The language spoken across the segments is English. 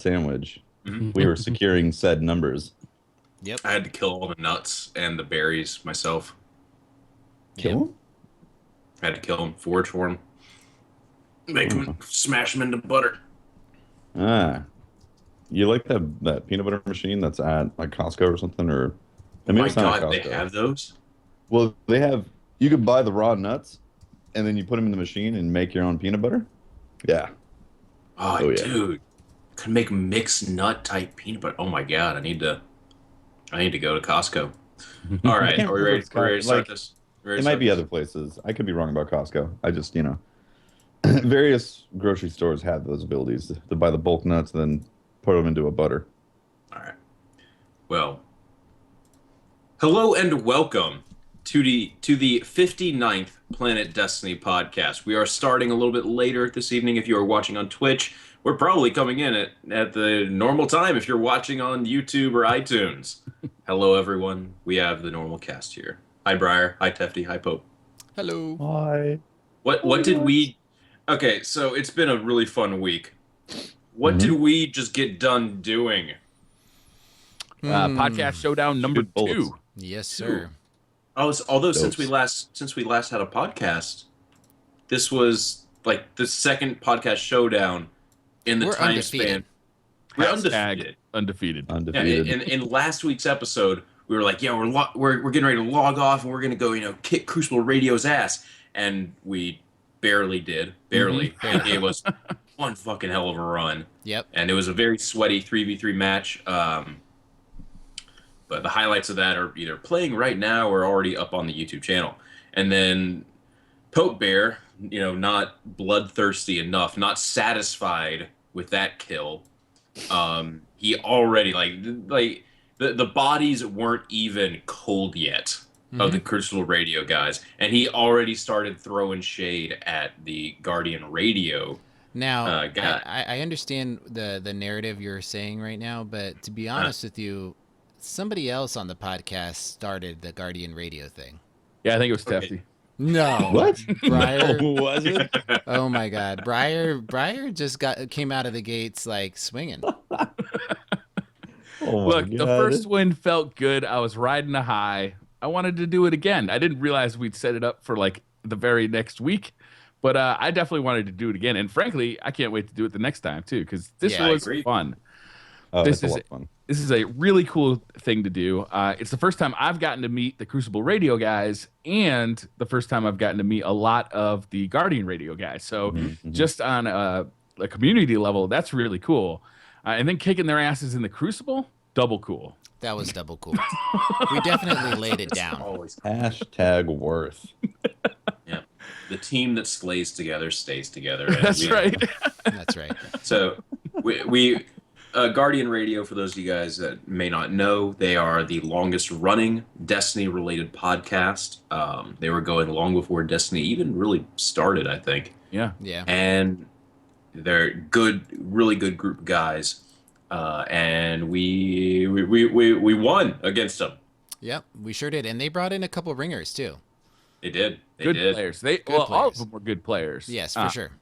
sandwich, we were securing said numbers. Yep. I had to kill all the nuts and the berries myself. Kill them? I had to kill them, forage for them, make them, smash them into butter. Ah. You like that peanut butter machine that's at like Costco or something? Or Oh my it's not at god, they Costco. have those? Well, they have. You could buy the raw nuts, and then you put them in the machine and make your own peanut butter. Yeah. Oh, yeah. dude, could make mixed nut type peanut butter. Oh my god, I need to go to Costco. All right, are we ready? We're ready to start this? It might be other places. I could be wrong about Costco. I just, various grocery stores have those abilities to buy the bulk nuts and then put them into a butter. All right. Well, hello and welcome to the 59th Planet Destiny podcast. We are starting a little bit later this evening if you are watching on Twitch. We're probably coming in at the normal time if you're watching on YouTube or iTunes. Hello, everyone. We have the normal cast here. Hi, Briar. Hi, Tefty. Hi, Pope. Hello. Hi. What did we... Okay, so it's been a really fun week. What did we just get done doing? Podcast Showdown number 2. Yes, sir. Although since we last had a podcast, this was like the second podcast Showdown in the time undefeated. span. We're undefeated. Undefeated. Yeah, in last week's episode, we were like, yeah, we're getting ready to log off and we're gonna go, kick Crucible Radio's ass, and we barely did. Barely. It gave us one fucking hell of a run. Yep. And it was a very sweaty 3v3 match. But the highlights of that are either playing right now or already up on the YouTube channel. And then Pope Bear, not bloodthirsty enough, not satisfied with that kill. He already like the bodies weren't even cold yet of the Crucible Radio guys, and he already started throwing shade at the Guardian Radio. Now, I understand the narrative you're saying right now, but to be honest with you, somebody else on the podcast started the Guardian Radio thing. Yeah, I think it was Tefty. No. What? Briar? No, was it? Oh my God, Briar just came out of the gates like swinging. Look, the first win felt good. I was riding a high. I wanted to do it again. I didn't realize we'd set it up for like the very next week, but I definitely wanted to do it again. And frankly, I can't wait to do it the next time too, because this was fun. Oh, this is a lot of fun. This is a really cool thing to do. It's the first time I've gotten to meet the Crucible Radio guys, and the first time I've gotten to meet a lot of the Guardian Radio guys. So just on a community level, that's really cool. And then kicking their asses in the Crucible, double cool. That was double cool. We definitely laid it down. Hashtag worth. Yeah. The team that slays together stays together. That's right. That's right. So we Guardian Radio, for those of you guys that may not know, they are the longest running Destiny-related podcast. They were going long before Destiny even really started, I think. Yeah. And they're really good group of guys. And we won against them. Yep, we sure did. And they brought in a couple ringers, too. They did. Good players. All of them were good players. Yes, for sure.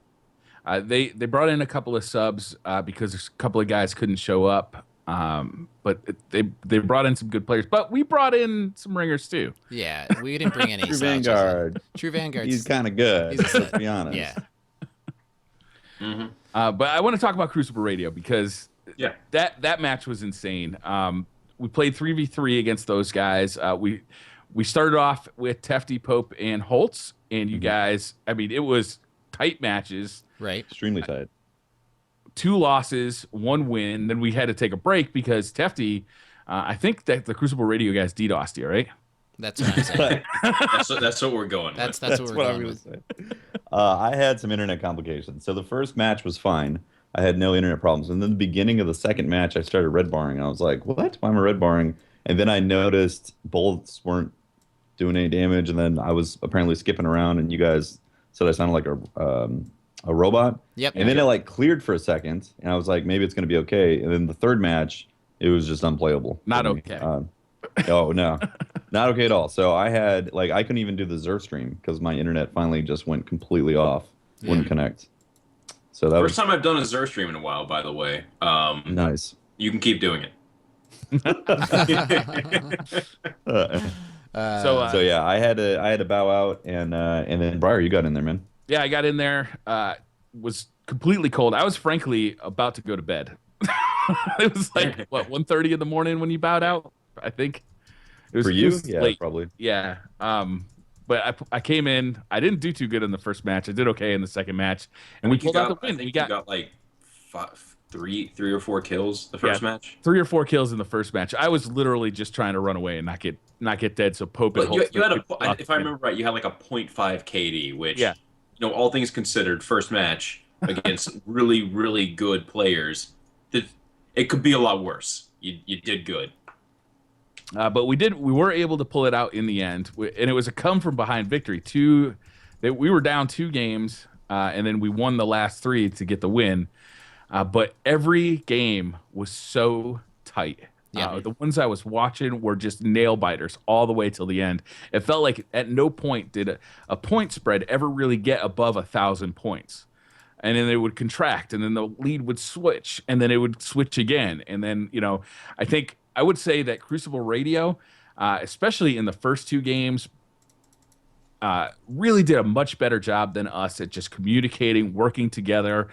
They brought in a couple of subs because a couple of guys couldn't show up. But they brought in some good players. But we brought in some ringers too. Yeah, we didn't bring any True Vanguard. True Vanguard. He's kind of good. Let's be honest. Yeah. But I want to talk about Crucible Radio because that match was insane. We played 3v3 against those guys. We started off with Tefty, Pope, and Holtz, and you guys. I mean, it was tight matches. Right. Extremely tight. 2 losses, 1 win. Then we had to take a break because Tefty, I think that the Crucible Radio guys DDoSed you, right? That's what I'm saying. That's what we're going That's with. what we're going with. I had some internet complications. So the first match was fine. I had no internet problems. And then the beginning of the second match, I started red barring. And I was like, what? Why am I red barring? And then I noticed bullets weren't doing any damage. And then I was apparently skipping around. And you guys said I sounded like a robot. Yep. And then it like cleared for a second. And I was like, maybe it's going to be okay. And then the third match, it was just unplayable. Not okay. Oh, no. Not okay at all. So I had, I couldn't even do the Zerf stream because my internet finally just went completely off. Wouldn't connect. So that First was time I've done a Xur stream in a while, by the way. nice. You can keep doing it. So yeah, I had to bow out, and then Briar, you got in there, man. Yeah, I got in there. Was completely cold. I was frankly about to go to bed. It was like what 1:30 in the morning when you bowed out. I think it was For you, it was yeah, late. probably. Yeah. But I came in. I didn't do too good in the first match. I did okay in the second match, and we pulled out the win. I think you got like three or four kills the first match. 3 or 4 kills in the first match. I was literally just trying to run away and not get dead. So Pope and But you had if I remember right, you had like a .5 KD, which all things considered, first match against really really good players, it could be a lot worse. You did good. But we were able to pull it out in the end, and it was a come from behind victory. We were down 2 games, and then we won the last 3 to get the win. But every game was so tight. Yeah. The ones I was watching were just nail biters all the way till the end. It felt like at no point did a point spread ever really get above 1,000 points. And then it would contract, and then the lead would switch, and then it would switch again. And then, I think I would say that Crucible Radio, especially in the first 2 games, really did a much better job than us at just communicating, working together,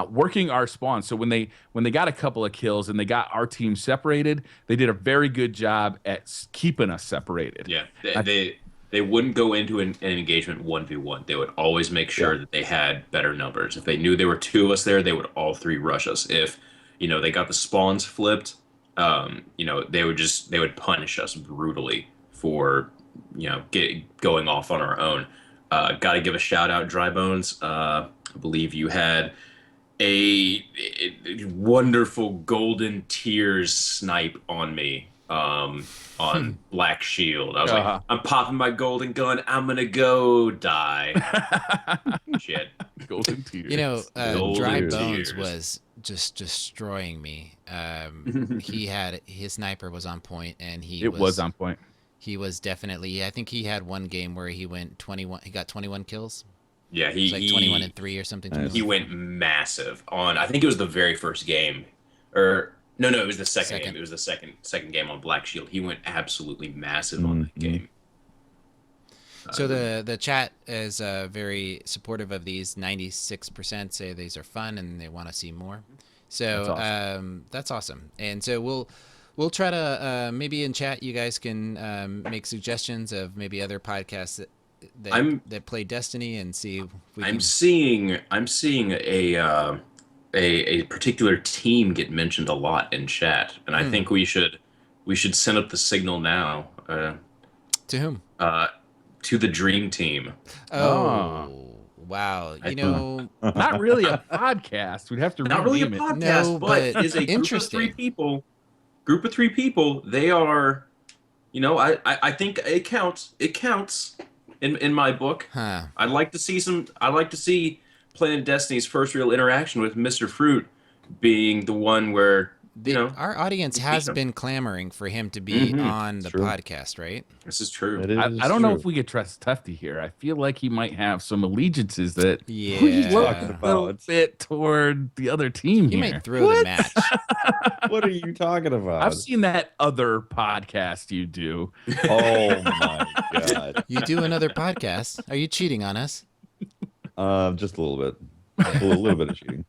working our spawn. So when they got a couple of kills and they got our team separated, they did a very good job at keeping us separated. Yeah, they wouldn't go into an engagement 1v1. They would always make sure that they had better numbers. If they knew there were 2 of us there, they would all 3 rush us. If they got the spawns flipped, they would punish us brutally for going off on our own. Got to give a shout out, Dry Bones. I believe you had a wonderful golden tears snipe on me on Black Shield. I was like, I'm popping my golden gun. I'm gonna go die. Shit. Golden tears. Dry Golden Bones tears. was just destroying me. His sniper was on point, and It was on point. He was definitely. I think he had one game where he went 21. He got 21 kills. Yeah, It was like 21 and 3 or something. he went massive on. I think it was the very first game, or no, it was the second game. It was the second game on Black Shield. He went absolutely massive on that game. So the chat is very supportive of these. 96% say these are fun and they want to see more. So that's awesome. And so we'll try to maybe in chat you guys can make suggestions of maybe other podcasts that play Destiny and see. If we I'm seeing a particular team get mentioned a lot in chat, and I think we should send up the signal now. To whom? To the Dream Team. Oh. Wow. Not really a podcast. We'd have to Not really a rename it. podcast, No, but but is a interesting. Group of three people. They are, I think it counts. It counts in my book. Huh. I'd like to see PlanetDestiny's first real interaction with Mr. Fruit being the one where our audience has been clamoring for him to be on the podcast, right? This is true. I don't know if we could trust Tufty here. I feel like he might have some allegiances that Yeah. look a little bit toward the other team He here. might throw the match. What are you talking about? I've seen that other podcast you do. Oh my god. You do another podcast. Are you cheating on us? Just a little bit. A little bit of cheating.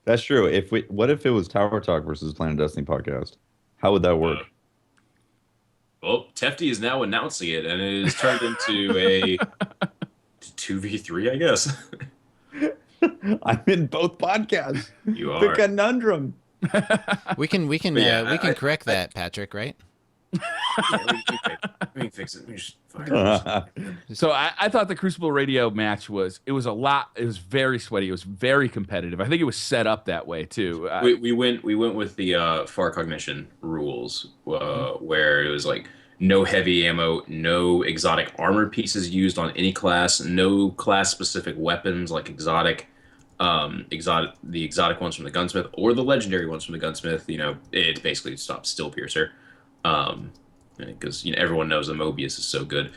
That's true. What if it was Tower Talk versus Planet Destiny podcast? How would that work? Well, Tefty is now announcing it, and it is turned into a 2v3, I guess. I'm in both podcasts. You The are. conundrum. We can yeah, we can correct that, Patrick, right? We can fix it. We just fucking- So I thought the Crucible Radio match was very sweaty. It was very competitive. I think it was set up that way too. we went with the Far Cognition rules, where it was like no heavy ammo, no exotic armor pieces used on any class, no class specific weapons like the exotic ones from the gunsmith or the legendary ones from the gunsmith. It basically stopped Stillpiercer. Because everyone knows the Mobius is so good.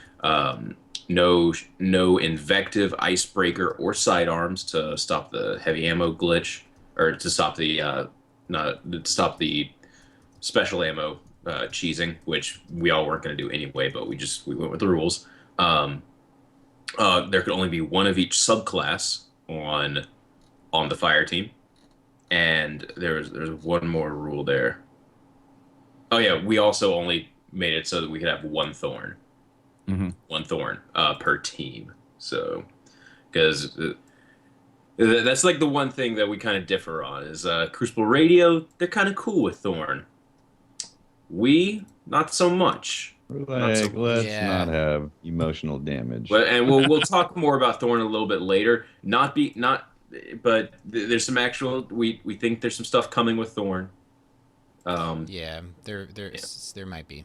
no invective, icebreaker, or sidearms to stop the heavy ammo glitch, or to stop the not to stop the special ammo cheesing, which we all weren't going to do anyway, but we went with the rules. Um, there could only be one of each subclass on the fire team, and there's one more rule there. Oh yeah, we also only made it so that we could have one thorn, one thorn per team. So, because that's like the one thing that we kind of differ on is Crucible Radio. They're kind of cool with thorn. We not so much. Like, let's not have emotional damage. And we'll talk more about Thorn a little bit later. But there's some actual. We think there's some stuff coming with Thorn. There might be.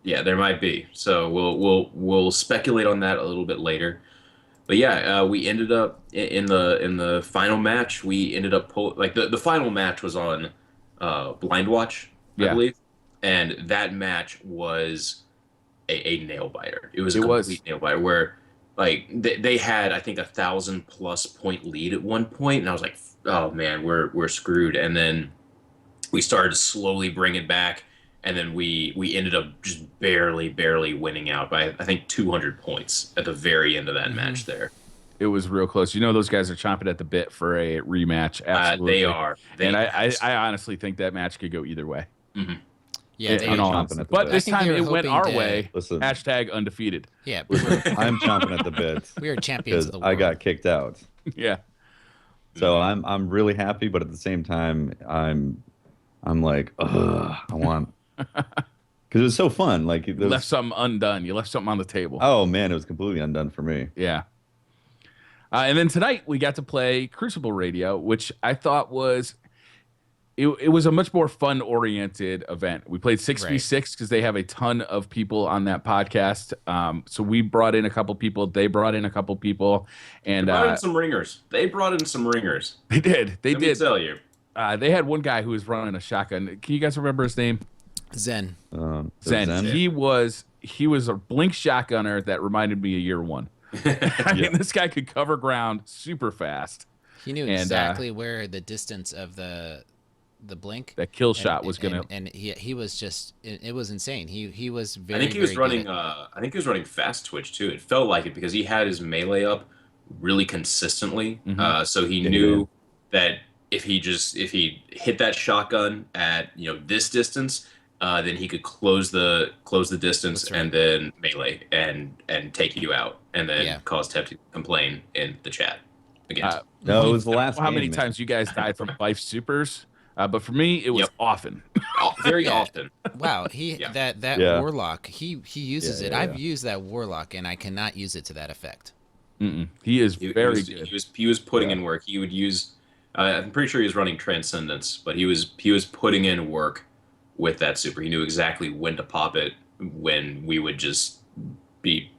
Yeah, there might be. So we'll speculate on that a little bit later. But yeah, we ended up in the final match. We ended up the final match was on Blind Watch, I believe, and that match was a nail biter. It was a complete nail biter where like they had I think 1,000+ point lead at one point, and I was like, oh man, we're screwed. And then we started to slowly bring it back, and then we ended up just barely winning out by I think 200 points at the very end of that match there. It was real close. You know, those guys are chomping at the bit for a rematch. Absolutely, they are. I honestly think that match could go either way. Mm-hmm. Yeah, but this time it went our way. Listen, #, undefeated. Yeah, I'm chomping at the bit. We are champions of the world. I got kicked out. Yeah. So I'm really happy, but at the same time, I'm like, ugh, I want, because it was so fun. Like you left something undone. You left something on the table. Oh man, it was completely undone for me. Yeah. And then tonight we got to play Crucible Radio, which I thought was. It was a much more fun-oriented event. We played 6v6 because they have a ton of people on that podcast. So we brought in a couple people. They brought in a couple people. And they brought in some ringers. They did. They did. Tell you. They had one guy who was running a shotgun. Can you guys remember his name? Zen. Zen. He was a blink shotgunner that reminded me of year one. I mean, this guy could cover ground super fast. He knew exactly where the distance of the blink that kill shot was gonna, and he was just it was insane. He was very. I think he was running. I think he was running fast twitch too. It felt like it because he had his melee up really consistently. So he knew that if he hit that shotgun at this distance, then he could close the distance and then melee and take you out and then cause Tep to complain in the chat again. No, it was the last. How many times you guys died from Life Supers? But for me, it was often. Very often. Wow, that warlock, he uses it. I've used that warlock, and I cannot use it to that effect. He is very good. He was putting in work. He would use. I'm pretty sure he was running Transcendence, but he was putting in work with that super. He knew exactly when to pop it when we would just be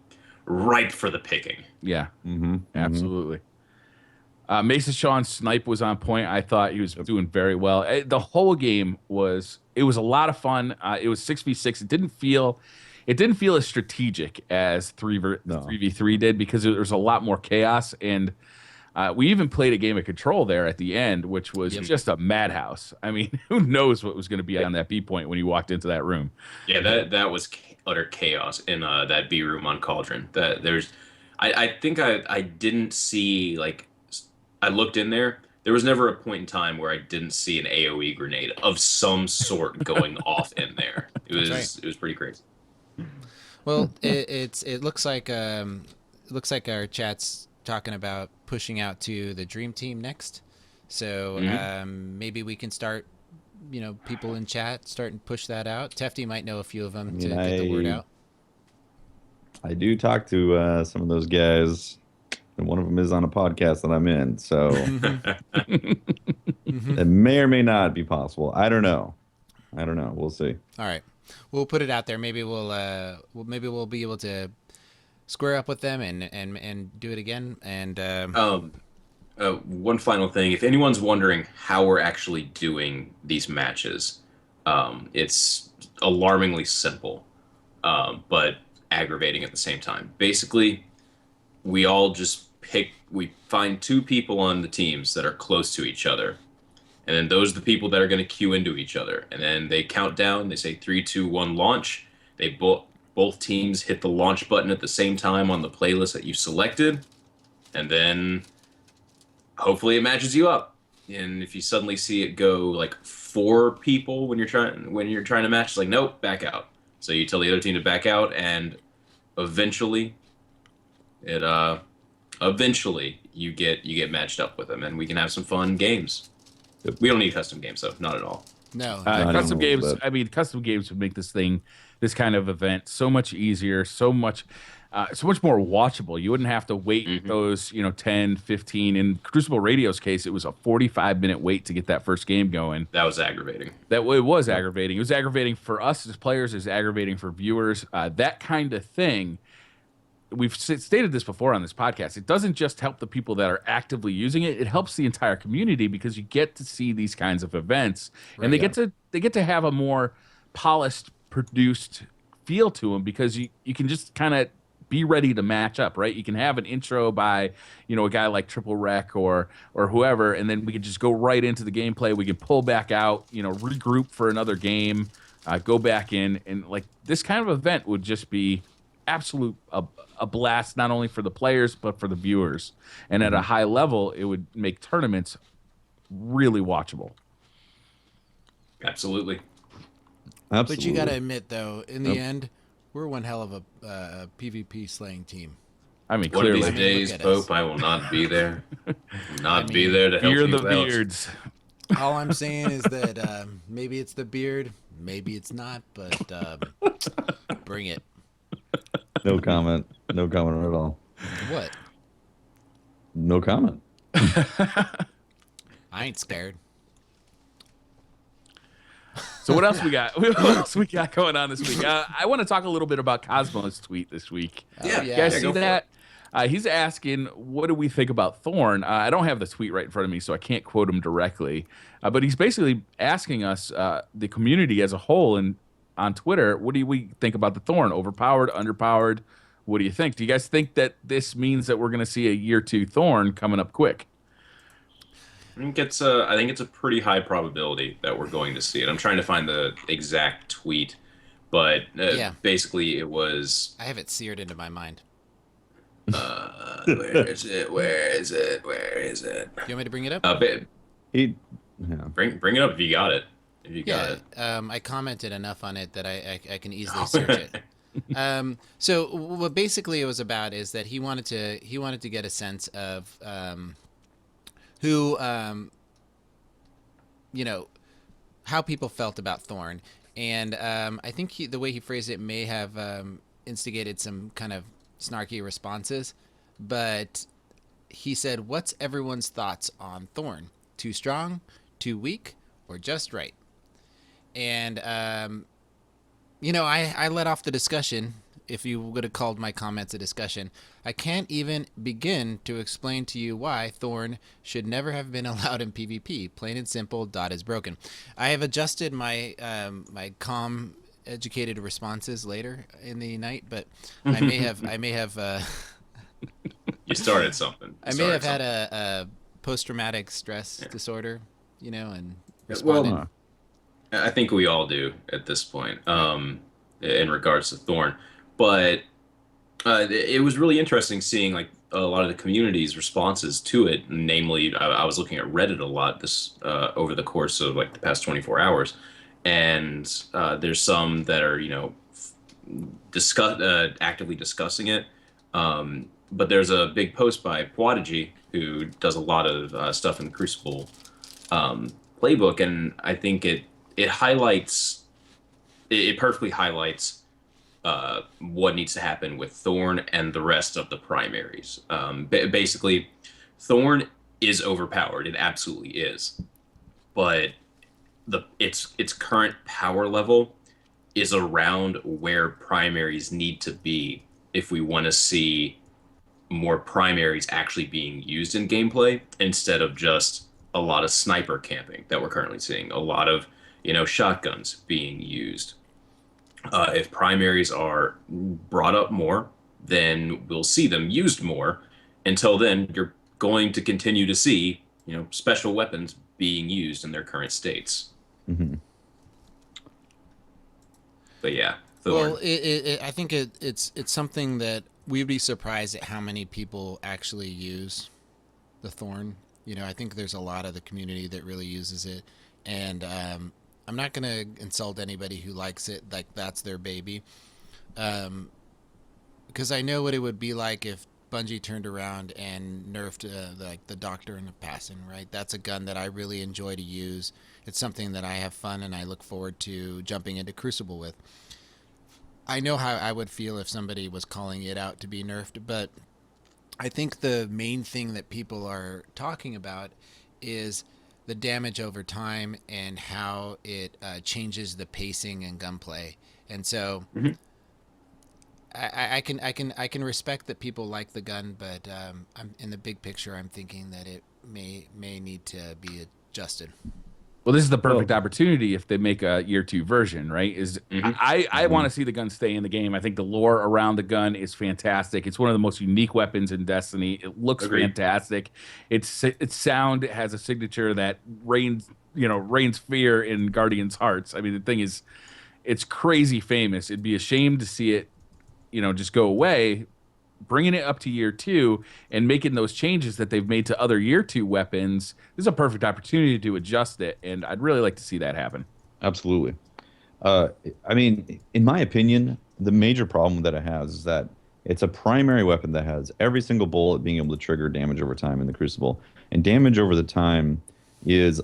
ripe for the picking. Yeah, absolutely. Mason Sean Snipe was on point. I thought he was doing very well. The whole game was a lot of fun. It was 6v6. It didn't feel as strategic as 3v3 did because there was a lot more chaos. And we even played a game of Control there at the end, which was just a madhouse. I mean, who knows what was going to be on that B point when you walked into that room? Yeah, that was utter chaos in that B room on Cauldron. I think I didn't see like. I looked in there. There was never a point in time where I didn't see an AOE grenade of some sort going off in there. It was pretty crazy. Well, it looks like our chat's talking about pushing out to the Dream Team next. So maybe we can start, people in chat starting to push that out. Tefty might know a few of them to get the word out. I do talk to some of those guys. And one of them is on a podcast that I'm in, so it may or may not be possible. I don't know. We'll see. All right, we'll put it out there. Maybe we'll be able to square up with them and do it again. And one final thing: if anyone's wondering how we're actually doing these matches, it's alarmingly simple, but aggravating at the same time. Basically, we all just we find two people on the teams that are close to each other. And then those are the people that are going to queue into each other. And then they count down. They say 3, 2, 1, launch. They both teams hit the launch button at the same time on the playlist that you selected. And then hopefully it matches you up. And if you suddenly see it go like 4 people when you're trying to match, it's like, nope, back out. So you tell the other team to back out, and eventually you get matched up with them, and we can have some fun games. We don't need custom games, though. Not at all. No. Custom games. I mean, custom games would make this kind of event so much easier, so much more watchable. You wouldn't have to wait those, 10, 15. In Crucible Radio's case, it was a 45-minute wait to get that first game going. That was aggravating. It was aggravating. It was aggravating for us as players. It was aggravating for viewers. That kind of thing. We've stated this before on this podcast. It doesn't just help the people that are actively using it. It helps the entire community because you get to see these kinds of events, and they get to have a more polished, produced feel to them because you can just kind of be ready to match up, right? You can have an intro by, a guy like Triple Wreck or whoever, and then we can just go right into the gameplay. We can pull back out, regroup for another game, go back in, and like this kind of event would just be absolute a blast, not only for the players but for the viewers, and at a high level it would make tournaments really watchable. Absolutely. But you gotta admit though, in the end, we're one hell of a PvP slaying team. I mean, one clearly. of these days, Pope, I will not be there. Be there to help you the out. beards. All I'm saying is that maybe it's the beard, maybe it's not, but bring it. No comment. No comment at all. What? No comment. I ain't scared. So what else we got? What else we got going on this week? I want to talk a little bit about Cosmo's tweet this week. Yeah, you guys see that? He's asking, what do we think about Thorn? I don't have the tweet right in front of me, so I can't quote him directly. But he's basically asking us, the community as a whole, and on Twitter, what do we think about the Thorn? Overpowered, underpowered? What do you think? Do you guys think that this means that we're going to see a year 2 Thorn coming up quick? I think it's a pretty high probability that we're going to see it. I'm trying to find the exact tweet, but basically it was. I have it seared into my mind. Where is it? Where is it? Where is it? Do you want me to bring it up? Bring it up if you got it. I commented enough on it that I can easily search it. So what basically it was about is that he wanted to get a sense of who how people felt about Thorn, and I think the way he phrased it may have instigated some kind of snarky responses, but he said, "What's everyone's thoughts on Thorn? Too strong, too weak, or just right?" And I let off the discussion. If you would have called my comments a discussion, I can't even begin to explain to you why Thorn should never have been allowed in PvP. Plain and simple, dot is broken. I have adjusted my my calm, educated responses later in the night, but I may have. You started something. I may have had a post-traumatic stress disorder, and responded. Well, I think we all do at this point, in regards to Thorn. But it was really interesting seeing like a lot of the community's responses to it. Namely, I was looking at Reddit a lot this over the course of like the past 24 hours, and there's some that are actively discussing it. But there's a big post by Prodigy who does a lot of stuff in the Crucible playbook, and I think it perfectly highlights what needs to happen with Thorn and the rest of the primaries. Basically, Thorn is overpowered. It absolutely is, but its current power level is around where primaries need to be if we want to see more primaries actually being used in gameplay instead of just a lot of sniper camping that we're currently seeing. A lot of shotguns being used. If primaries are brought up more then we'll see them used more. Until then, you're going to continue to see, special weapons being used in their current states. Mm-hmm. But yeah, Thorn. Well, I think it's something that we'd be surprised at how many people actually use the Thorn. I think there's a lot of the community that really uses it, and I'm not gonna insult anybody who likes it like that's their baby, because I know what it would be like if Bungie turned around and nerfed like the Doctor in the passing. Right, that's a gun that I really enjoy to use. It's something that I have fun and I look forward to jumping into Crucible with. I know how I would feel if somebody was calling it out to be nerfed, but I think the main thing that people are talking about is the damage over time and how it changes the pacing and gunplay. And so I can respect that people like the gun, but I'm in the big picture. I'm thinking that it may need to be adjusted. Well, this is the perfect opportunity if they make a year 2 version, right? I want to see the gun stay in the game. I think the lore around the gun is fantastic. It's one of the most unique weapons in Destiny. It looks fantastic. Its sound has a signature that reigns fear in Guardians' hearts. I mean, the thing is, it's crazy famous. It'd be a shame to see it, just go away. Bringing it up to year 2 and making those changes that they've made to other year 2 weapons, this is a perfect opportunity to adjust it, and I'd really like to see that happen. Absolutely. I mean, in my opinion, the major problem that it has is that it's a primary weapon that has every single bullet being able to trigger damage over time in the Crucible, and damage over the time is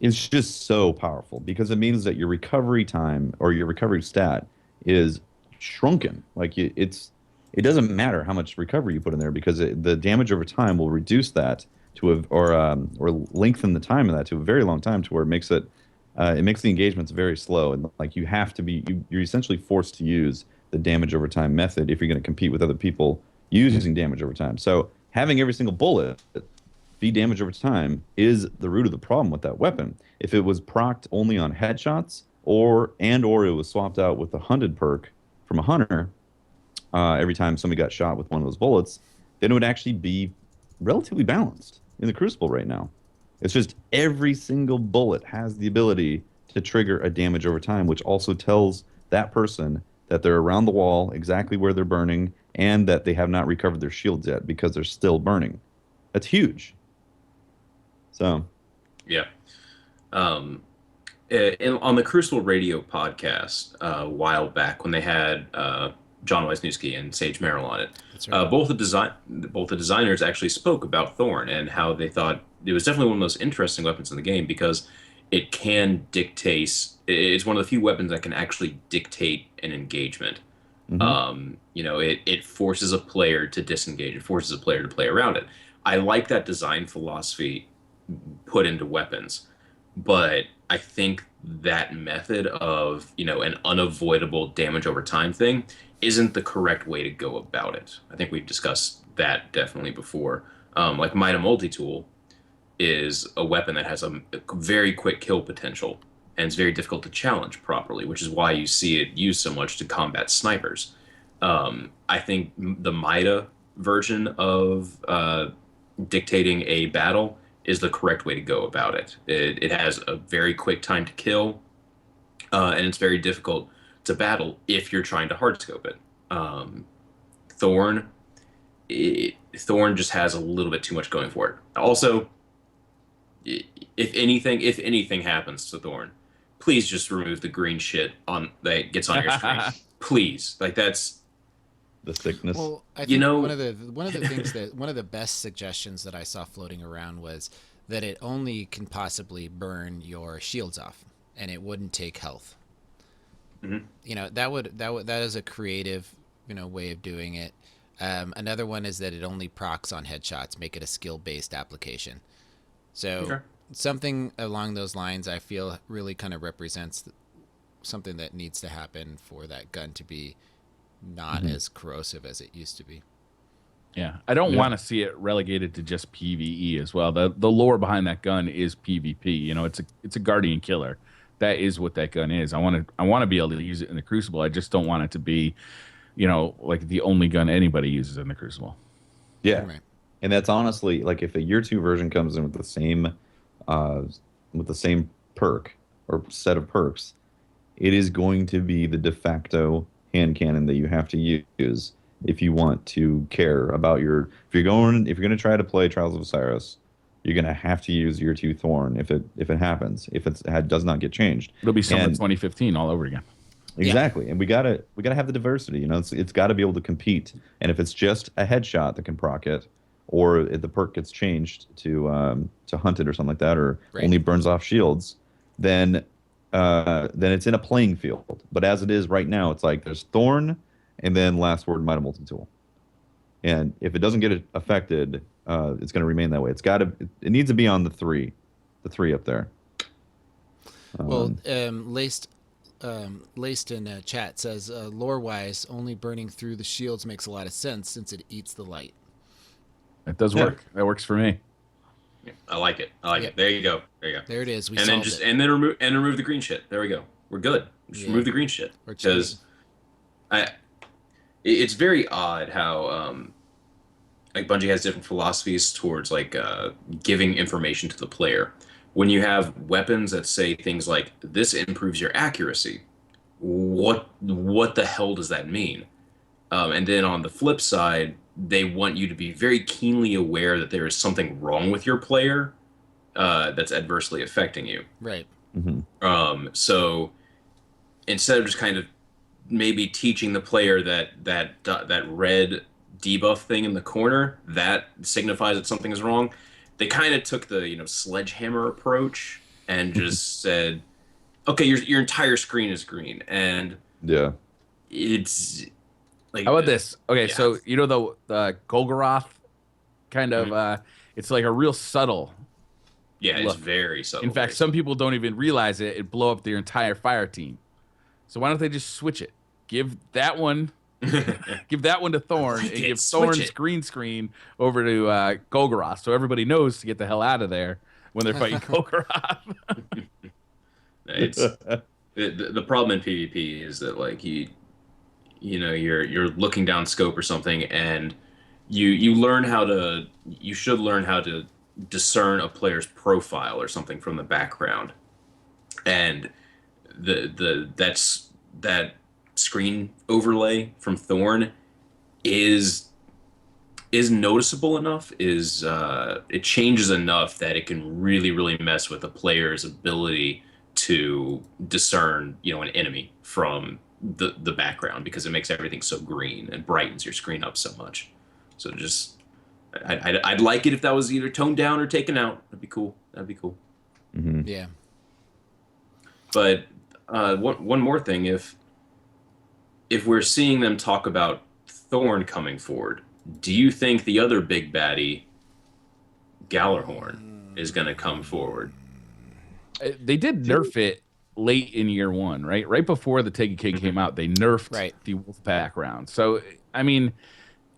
just so powerful because it means that your recovery time or your recovery stat is shrunken. Like it doesn't matter how much recovery you put in there because the damage over time will reduce that to or lengthen the time of that to a very long time to where it makes the engagements very slow, and like you have to be you're essentially forced to use the damage over time method if you're going to compete with other people using damage over time. So having every single bullet be damage over time is the root of the problem with that weapon. If it was procced only on headshots or it was swapped out with the hunted perk from a hunter, every time somebody got shot with one of those bullets, then it would actually be relatively balanced in the Crucible right now. It's just every single bullet has the ability to trigger a damage over time, which also tells that person that they're around the wall, exactly where they're burning, and that they have not recovered their shields yet because they're still burning. That's huge. So. Yeah. On the Crucible Radio podcast a while back when they had John Wisniewski and Sage Merrill on it. Right. Both the designers actually spoke about Thorn and how they thought it was definitely one of the most interesting weapons in the game because it can dictate. It's one of the few weapons that can actually dictate an engagement. Mm-hmm. It forces a player to disengage. It forces a player to play around it. I like that design philosophy put into weapons, but I think that method of an unavoidable damage over time thing isn't the correct way to go about it. I think we've discussed that definitely before. Like Mida Multi-Tool is a weapon that has a very quick kill potential and it's very difficult to challenge properly, which is why you see it used so much to combat snipers. I think the Mida version of dictating a battle is the correct way to go about it. It has a very quick time to kill, and it's very difficult to battle if you're trying to hardscope it. Thorn just has a little bit too much going for it. Also, if anything happens to Thorn, please just remove the green shit that gets on your screen. Please, that's the sickness. Well, I think one of the things that one of the best suggestions that I saw floating around was that it only can possibly burn your shields off, and it wouldn't take health. Mm-hmm. That is a creative, way of doing it. Another one is that it only procs on headshots, make it a skill-based application. So something along those lines, I feel really kind of represents something that needs to happen for that gun to be not as corrosive as it used to be. Yeah, I don't want to see it relegated to just PvE as well. The lore behind that gun is PvP. It's a Guardian killer. That is what that gun is. I want to be able to use it in the Crucible. I just don't want it to be like the only gun anybody uses in the Crucible. Yeah. Right. And that's honestly like if a year two version comes in uh with the same perk or set of perks, it is going to be the de facto hand cannon that you have to use if you want to care about if you're going to try to play Trials of Osiris, you're going to have to use year two Thorn if it happens, if it does not get changed. It'll be summer And 2015 all over again. exactly. And we gotta have the diversity. It's got to be able to compete. And if it's just a headshot that can proc it, or if the perk gets changed to hunt it or something like that, or Right. only burns off shields, then it's in a playing field. But as it is right now, it's like there's Thorn, and then Last Word, Might of Multi-Tool. And if it doesn't get affected, it's going to remain that way. It needs to be on the three up there. Well, Laced in chat says, lore-wise, only burning through the shields makes a lot of sense since it eats the light. It does work. That works for me. Yeah, I like it. There you go. There it is. And then remove the green shit. There we go. We're good. Just remove the green shit because it's very odd how like Bungie has different philosophies towards like giving information to the player. When you have weapons that say things like this improves your accuracy, what the hell does that mean? And then on the flip side, they want you to be very keenly aware that there is something wrong with your player that's adversely affecting you. Right. Mm-hmm. So instead of just kind of maybe teaching the player that red debuff thing in the corner that signifies that something is wrong, they kind of took the sledgehammer approach and just said, okay, your entire screen is green, and Yeah. it's like, how about this? Okay, yeah. so the Golgoroth kind of it's like a real subtle. Yeah, look. it's very subtle. In fact, some people don't even realize it. It blow up their entire fire team. So why don't they just switch it? Give that one to Thorn and give Thorn's green screen over to Golgoroth, so everybody knows to get the hell out of there when they're fighting Golgoroth. It's the problem in PvP is that like you're looking down scope or something, and you should learn how to discern a player's profile or something from the background, and that screen overlay from Thorn is noticeable enough, it changes enough that it can really mess with a player's ability to discern an enemy from the background, because it makes everything so green and brightens your screen up so much. So just I'd like it if that was either toned down or taken out. That'd be cool. Mm-hmm. Yeah. But one more thing, if we're seeing them talk about Thorn coming forward, do you think the other big baddie, Gallarhorn, is going to come forward? They did nerf it late in year one, right? Right before the Taken King came out, they nerfed the Wolfpack round. So, I mean,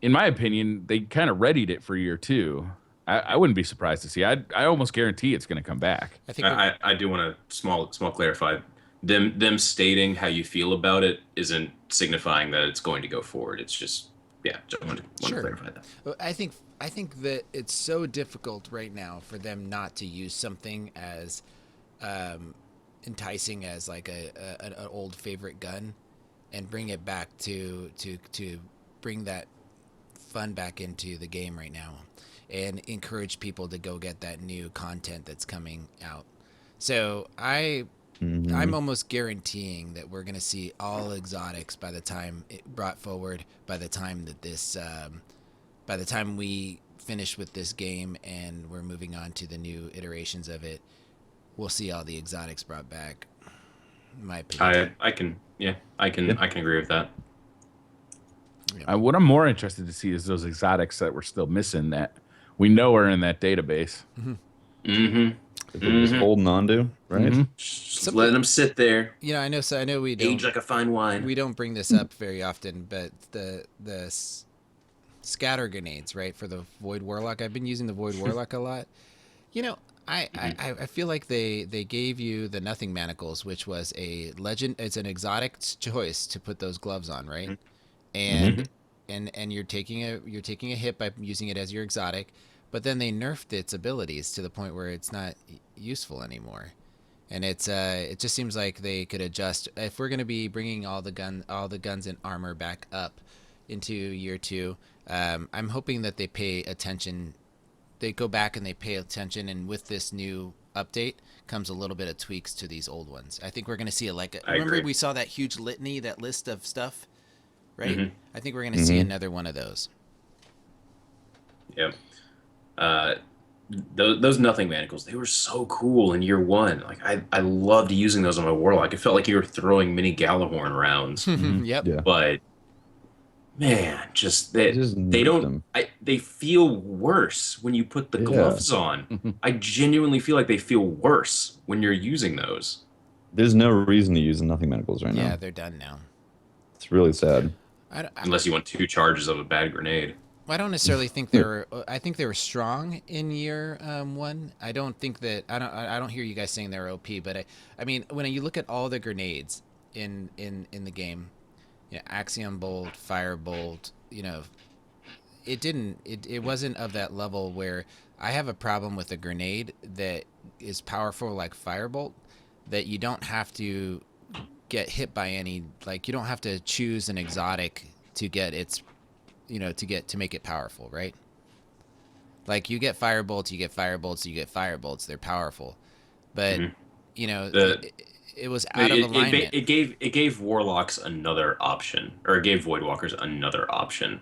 in my opinion, they kind of readied it for year two. I wouldn't be surprised to see. I almost guarantee it's going to come back. I do want to small clarify. Them stating how you feel about it isn't signifying that it's going to go forward. It's just just want to clarify that. Well, I think that it's so difficult right now for them not to use something as enticing as like an old favorite gun, and bring it back to bring that fun back into the game right now, and encourage people to go get that new content that's coming out. So I'm almost guaranteeing that we're going to see all exotics by the time it brought forward, by the time we finish with this game and we're moving on to the new iterations of it, we'll see all the exotics brought back. In my opinion. I can agree with that. Yeah. What I'm more interested to see is those exotics that we're still missing that we know are in that database. Just holding on to, right? Just letting them sit there. I know we don't age like a fine wine. We don't bring this up very often, but the scatter grenades, right, for the Void Warlock. I've been using the Void Warlock a lot. I feel like they gave you the Nothing Manacles, which was a legend. It's an exotic choice to put those gloves on, right? and you're taking a hit by using it as your exotic, but then they nerfed its abilities to the point where it's not useful anymore. And it just seems like they could adjust. If we're going to be bringing all the guns and armor back up into year 2, I'm hoping that they pay attention. They go back and they pay attention, and with this new update comes a little bit of tweaks to these old ones. I think we're going to see remember we saw that huge litany, that list of stuff, right? I think we're going to see another one of those. Yep. Those nothing manacles, they were so cool in year 1. Like I loved using those on my warlock. It felt like you were throwing mini Galahorn rounds. Yep. Yeah. But man, they feel worse when you put the gloves on. I genuinely feel like they feel worse when you're using those. There's no reason to use the nothing manacles right now. Yeah, they're done now. It's really sad. Unless you want 2 charges of a bad grenade. I don't necessarily think they were. I think they were strong in year 1. I don't think that. I don't hear you guys saying they're OP, but I mean, when you look at all the grenades in the game, Axiom Bolt, Firebolt, it wasn't of that level where I have a problem with a grenade that is powerful like Firebolt, that you don't have to get hit by any, like you don't have to choose an exotic to get its, to make it powerful, right? Like you get Firebolts, you get Firebolts, you get Firebolts. They're powerful, but it was out of alignment. It gave Warlocks another option, or it gave Voidwalkers another option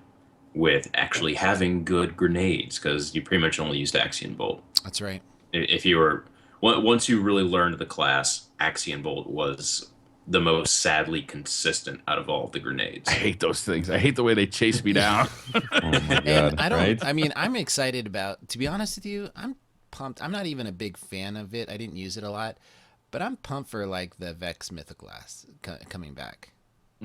with actually having good grenades, because you pretty much only used Axion Bolt. That's right. If you were once you really learned the class, Axion Bolt was the most sadly consistent out of all of the grenades. I hate those things. I hate the way they chase me down. Oh my God, I mean, I'm excited about, to be honest with you, I'm pumped. I'm not even a big fan of it. I didn't use it a lot, but I'm pumped for like the Vex Mythoclast coming back.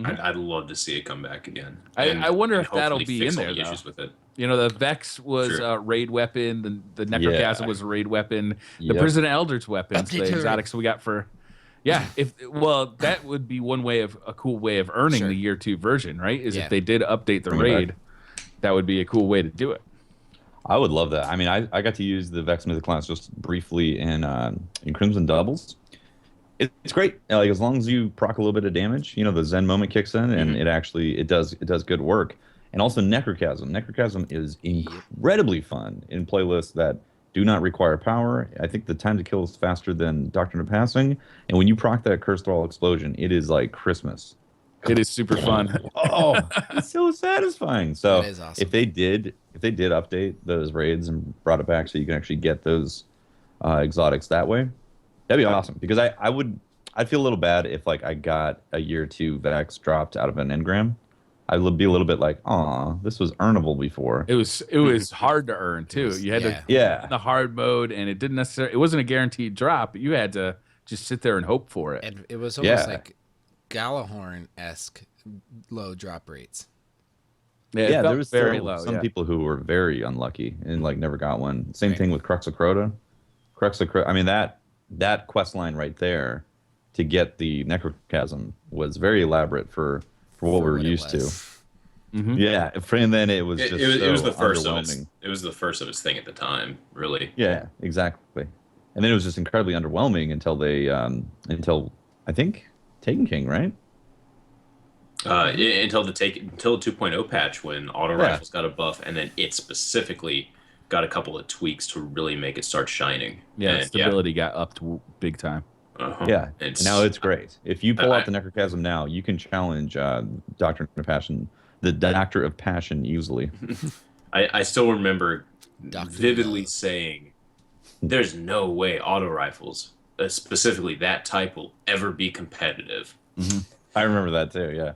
I'd love to see it come back again. I wonder if that'll be in there, though. With it. The Vex was a raid weapon. The Necrochasm was a raid weapon. The Prison Eldritch weapons, the exotics we got for... Yeah, that would be a cool way of earning the year 2 version, right? If they did update the raid, that would be a cool way to do it. I would love that. I mean, I got to use the Vex Mythoclast just briefly in Crimson Doubles. It's great. Like as long as you proc a little bit of damage, the Zen moment kicks in, and it does good work. And also Necrochasm. Necrochasm is incredibly fun in playlists that do not require power. I think the time to kill is faster than Doctrine of Passing. And when you proc that Curse Thrall explosion, it is like Christmas. It is super fun. Oh, it's so satisfying. So that is awesome. if they did update those raids and brought it back so you can actually get those exotics that way, that'd be awesome. Because I'd feel a little bad if like I got a year 2 Vex dropped out of an engram. I would be a little bit like, "Aw, this was earnable before." It was hard to earn too. You had to in the hard mode, and it wasn't a guaranteed drop. You had to just sit there and hope for it. And it was almost like Galahorn-esque low drop rates. Yeah, there was very low. Some people who were very unlucky and like never got one. Same thing with Crux of Crota. I mean that quest line right there to get the Necrochasm was very elaborate for what we were used to. Yeah, and then it was it was the first of its thing at the time, really. Yeah, exactly. And then it was just incredibly underwhelming until I think Taken King, right? Until the 2.0 patch, when auto rifles got a buff, and then it specifically got a couple of tweaks to really make it start shining. Yeah, stability got upped big time. Yeah, now it's great. If you pull out the Necrochasm now, you can challenge Doctrine of Passion, the Doctor of Passion, easily. I still remember vividly saying, "There's no way auto rifles, specifically that type, will ever be competitive." I remember that too. Yeah,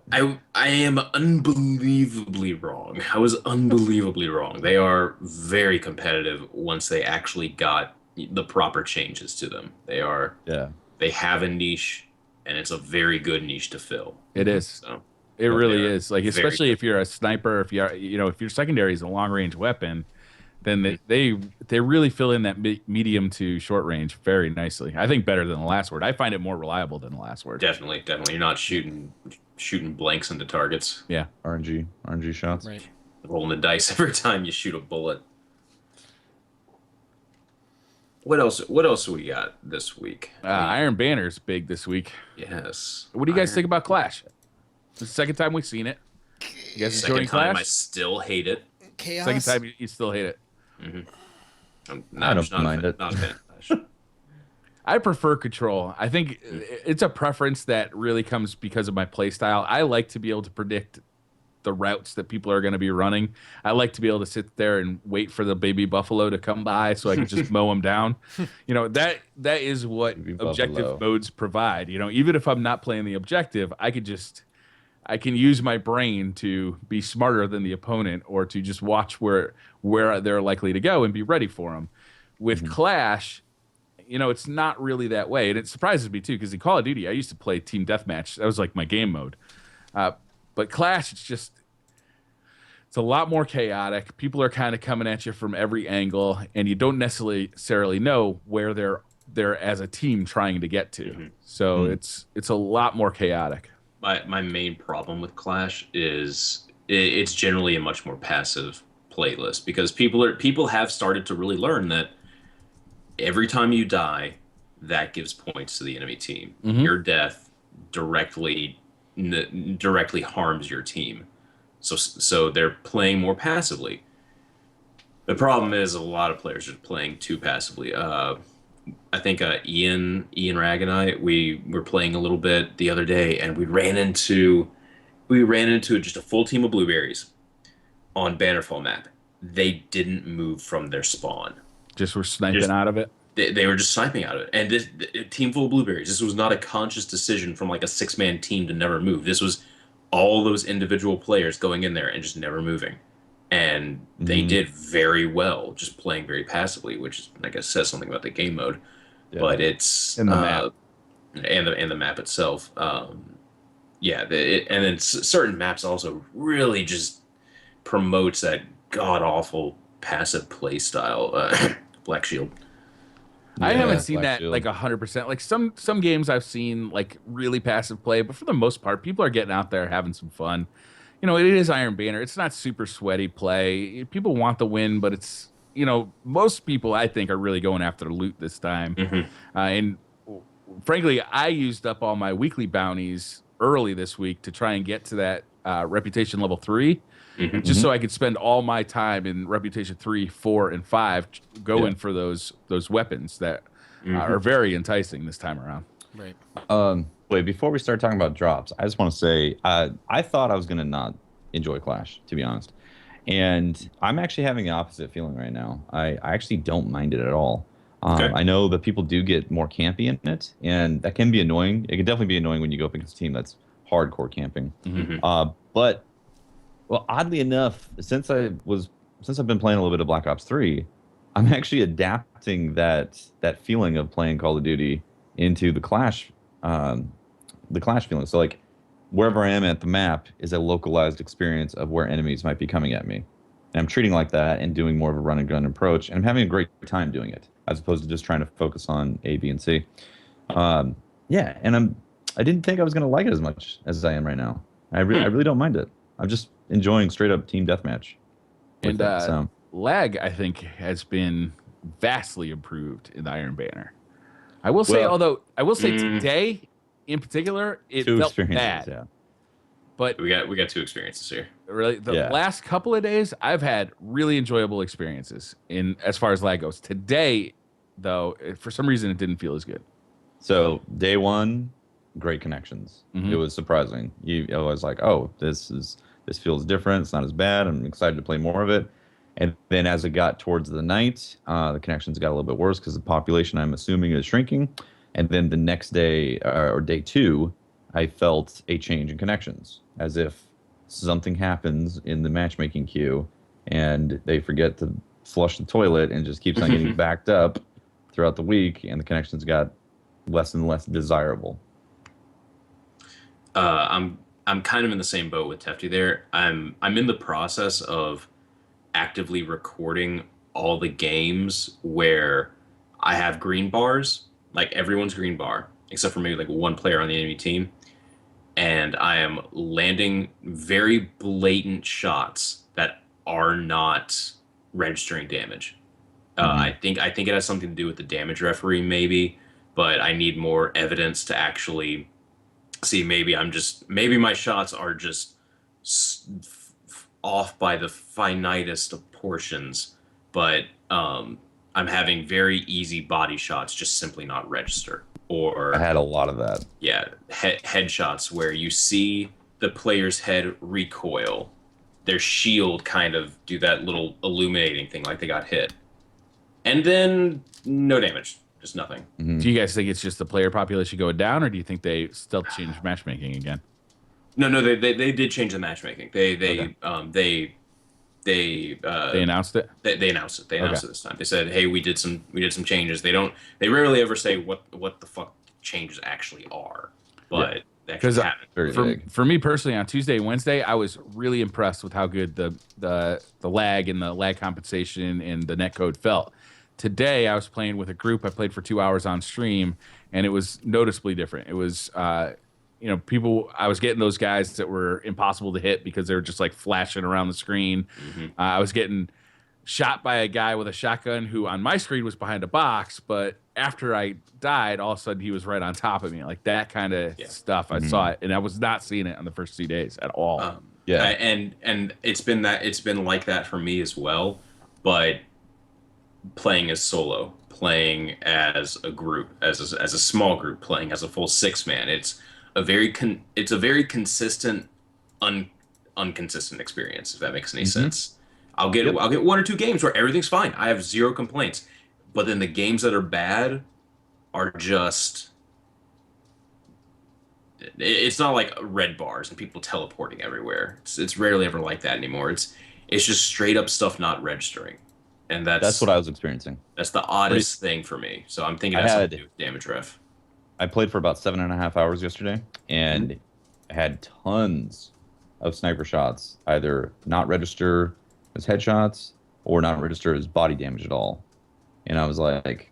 I am unbelievably wrong. I was unbelievably wrong. They are very competitive once they actually got the proper changes to them. They have a niche, and it's a very good niche to fill. It is. So, it really is. Like, especially if you're a sniper, if your secondary is a long range weapon, then they really fill in that medium to short range very nicely. I think better than the last word. I find it more reliable than the last word. Definitely. You're not shooting shooting blanks into targets. Yeah. RNG shots. Right. Rolling the dice every time you shoot a bullet. What else we got this week? Iron Banner's big this week. Yes. What do you guys think about Clash? It's the second time we've seen it. You guys enjoying Second time, Clash? I still hate it. Chaos. Second time you still hate it. I don't mind it. Not a fan of Clash. I prefer Control. I think it's a preference that really comes because of my play style. I like to be able to predict the routes that people are going to be running. I like to be able to sit there and wait for the baby buffalo to come by so I can just mow them down. You know, that is what objective modes provide. You know, even if I'm not playing the objective, I can use my brain to be smarter than the opponent or to just watch where they're likely to go and be ready for them. With Clash, you know, it's not really that way. And it surprises me too, because in Call of Duty, I used to play Team Deathmatch. That was like my game mode. But Clash, it's a lot more chaotic. People are kind of coming at you from every angle, and you don't necessarily know where they're as a team trying to get to. So it's a lot more chaotic. My main problem with Clash is it's generally a much more passive playlist because people have started to really learn that every time you die, that gives points to the enemy team. Your death directly harms your team. So they're playing more passively. The problem is a lot of players are playing too passively. I think Ian Rag and I, we were playing a little bit the other day, and we ran into just a full team of blueberries on Bannerfall map. They didn't move from their spawn. Just were sniping out of it. They were just sniping out of it. And this team full of blueberries, this was not a conscious decision from like a 6-man team to never move. This was all those individual players going in there and just never moving. And they did very well, just playing very passively, which I guess says something about the game mode. Yeah. But it's in the map and the map itself. And then certain maps also really just promotes that god awful passive play style. Black Shield. I haven't seen that like 100%. Like some games I've seen like really passive play, but for the most part, people are getting out there having some fun. You know, it is Iron Banner. It's not super sweaty play. People want the win, but it's, you know, most people I think are really going after the loot this time. And frankly, I used up all my weekly bounties early this week to try and get to that reputation level 3. Just so I could spend all my time in Reputation 3, 4, and 5 going for those weapons that are very enticing this time around. Right. Wait, before we start talking about drops, I just want to say I thought I was going to not enjoy Clash, to be honest. And I'm actually having the opposite feeling right now. I actually don't mind it at all. I know that people do get more campy in it, and that can be annoying. It can definitely be annoying when you go up against a team that's hardcore camping. But well, oddly enough, since I've been playing a little bit of Black Ops 3, I'm actually adapting that feeling of playing Call of Duty into the Clash feeling. So like wherever I am at the map is a localized experience of where enemies might be coming at me. And I'm treating like that and doing more of a run and gun approach, and I'm having a great time doing it as opposed to just trying to focus on A, B, and C. And I didn't think I was going to like it as much as I am right now. I really don't mind it. I'm just enjoying straight up team deathmatch. And lag, I think, has been vastly improved in the Iron Banner. I will say, today in particular, it felt bad. Yeah. But we got 2 experiences here. Really, the last couple of days, I've had really enjoyable experiences in as far as lag goes. Today, though, for some reason, it didn't feel as good. So day 1, great connections. It was surprising. I was like, oh, this feels different. It's not as bad. I'm excited to play more of it. And then as it got towards the night, the connections got a little bit worse because the population, I'm assuming, is shrinking. And then the next day, or day 2, I felt a change in connections, as if something happens in the matchmaking queue and they forget to flush the toilet and just keeps on getting backed up throughout the week, and the connections got less and less desirable. I'm kind of in the same boat with Tefty there. I'm in the process of actively recording all the games where I have green bars, like everyone's green bar, except for maybe like one player on the enemy team. and I am landing very blatant shots that are not registering damage. I think it has something to do with the damage referee, maybe, but I need more evidence to actually see. Maybe my shots are just off by the finitest of portions, but I'm having very easy body shots just simply not register. I Or had a lot of that. yeah, headshots where you see the player's head recoil, their shield kind of do that little illuminating thing like they got hit, and then no damage, just nothing. Do you guys think it's just the player population going down, or do you think they still change matchmaking again? No, they did change the matchmaking. They announced it. They announced it. They announced it this time. They said, "Hey, we did some changes." They rarely ever say what the fuck changes actually are, but they actually happen. For me personally, on Tuesday and Wednesday, I was really impressed with how good the lag and the lag compensation and the netcode felt. Today, I was playing with a group. I played for 2 hours on stream, and it was noticeably different. It was people, I was getting those guys that were impossible to hit because they were just like flashing around the screen. I was getting shot by a guy with a shotgun who on my screen was behind a box, but after I died, all of a sudden he was right on top of me. Like that kind of stuff. I saw it, and I was not seeing it on the first 2 days at all. And it's been like that for me as well, but playing as solo, playing as a group, as a small group, playing as a full 6-man, it's a very consistent, unconsistent experience. If that makes any sense, I'll get 1 or 2 games where everything's fine. I have zero complaints, but then the games that are bad are just. It's not like red bars and people teleporting everywhere. It's rarely ever like that anymore. It's just straight up stuff not registering, and that's what I was experiencing. That's the oddest thing for me. So I'm thinking it has something to do with damage ref. I played for about 7.5 hours yesterday, and I had tons of sniper shots, either not register as headshots or not register as body damage at all. And I was like,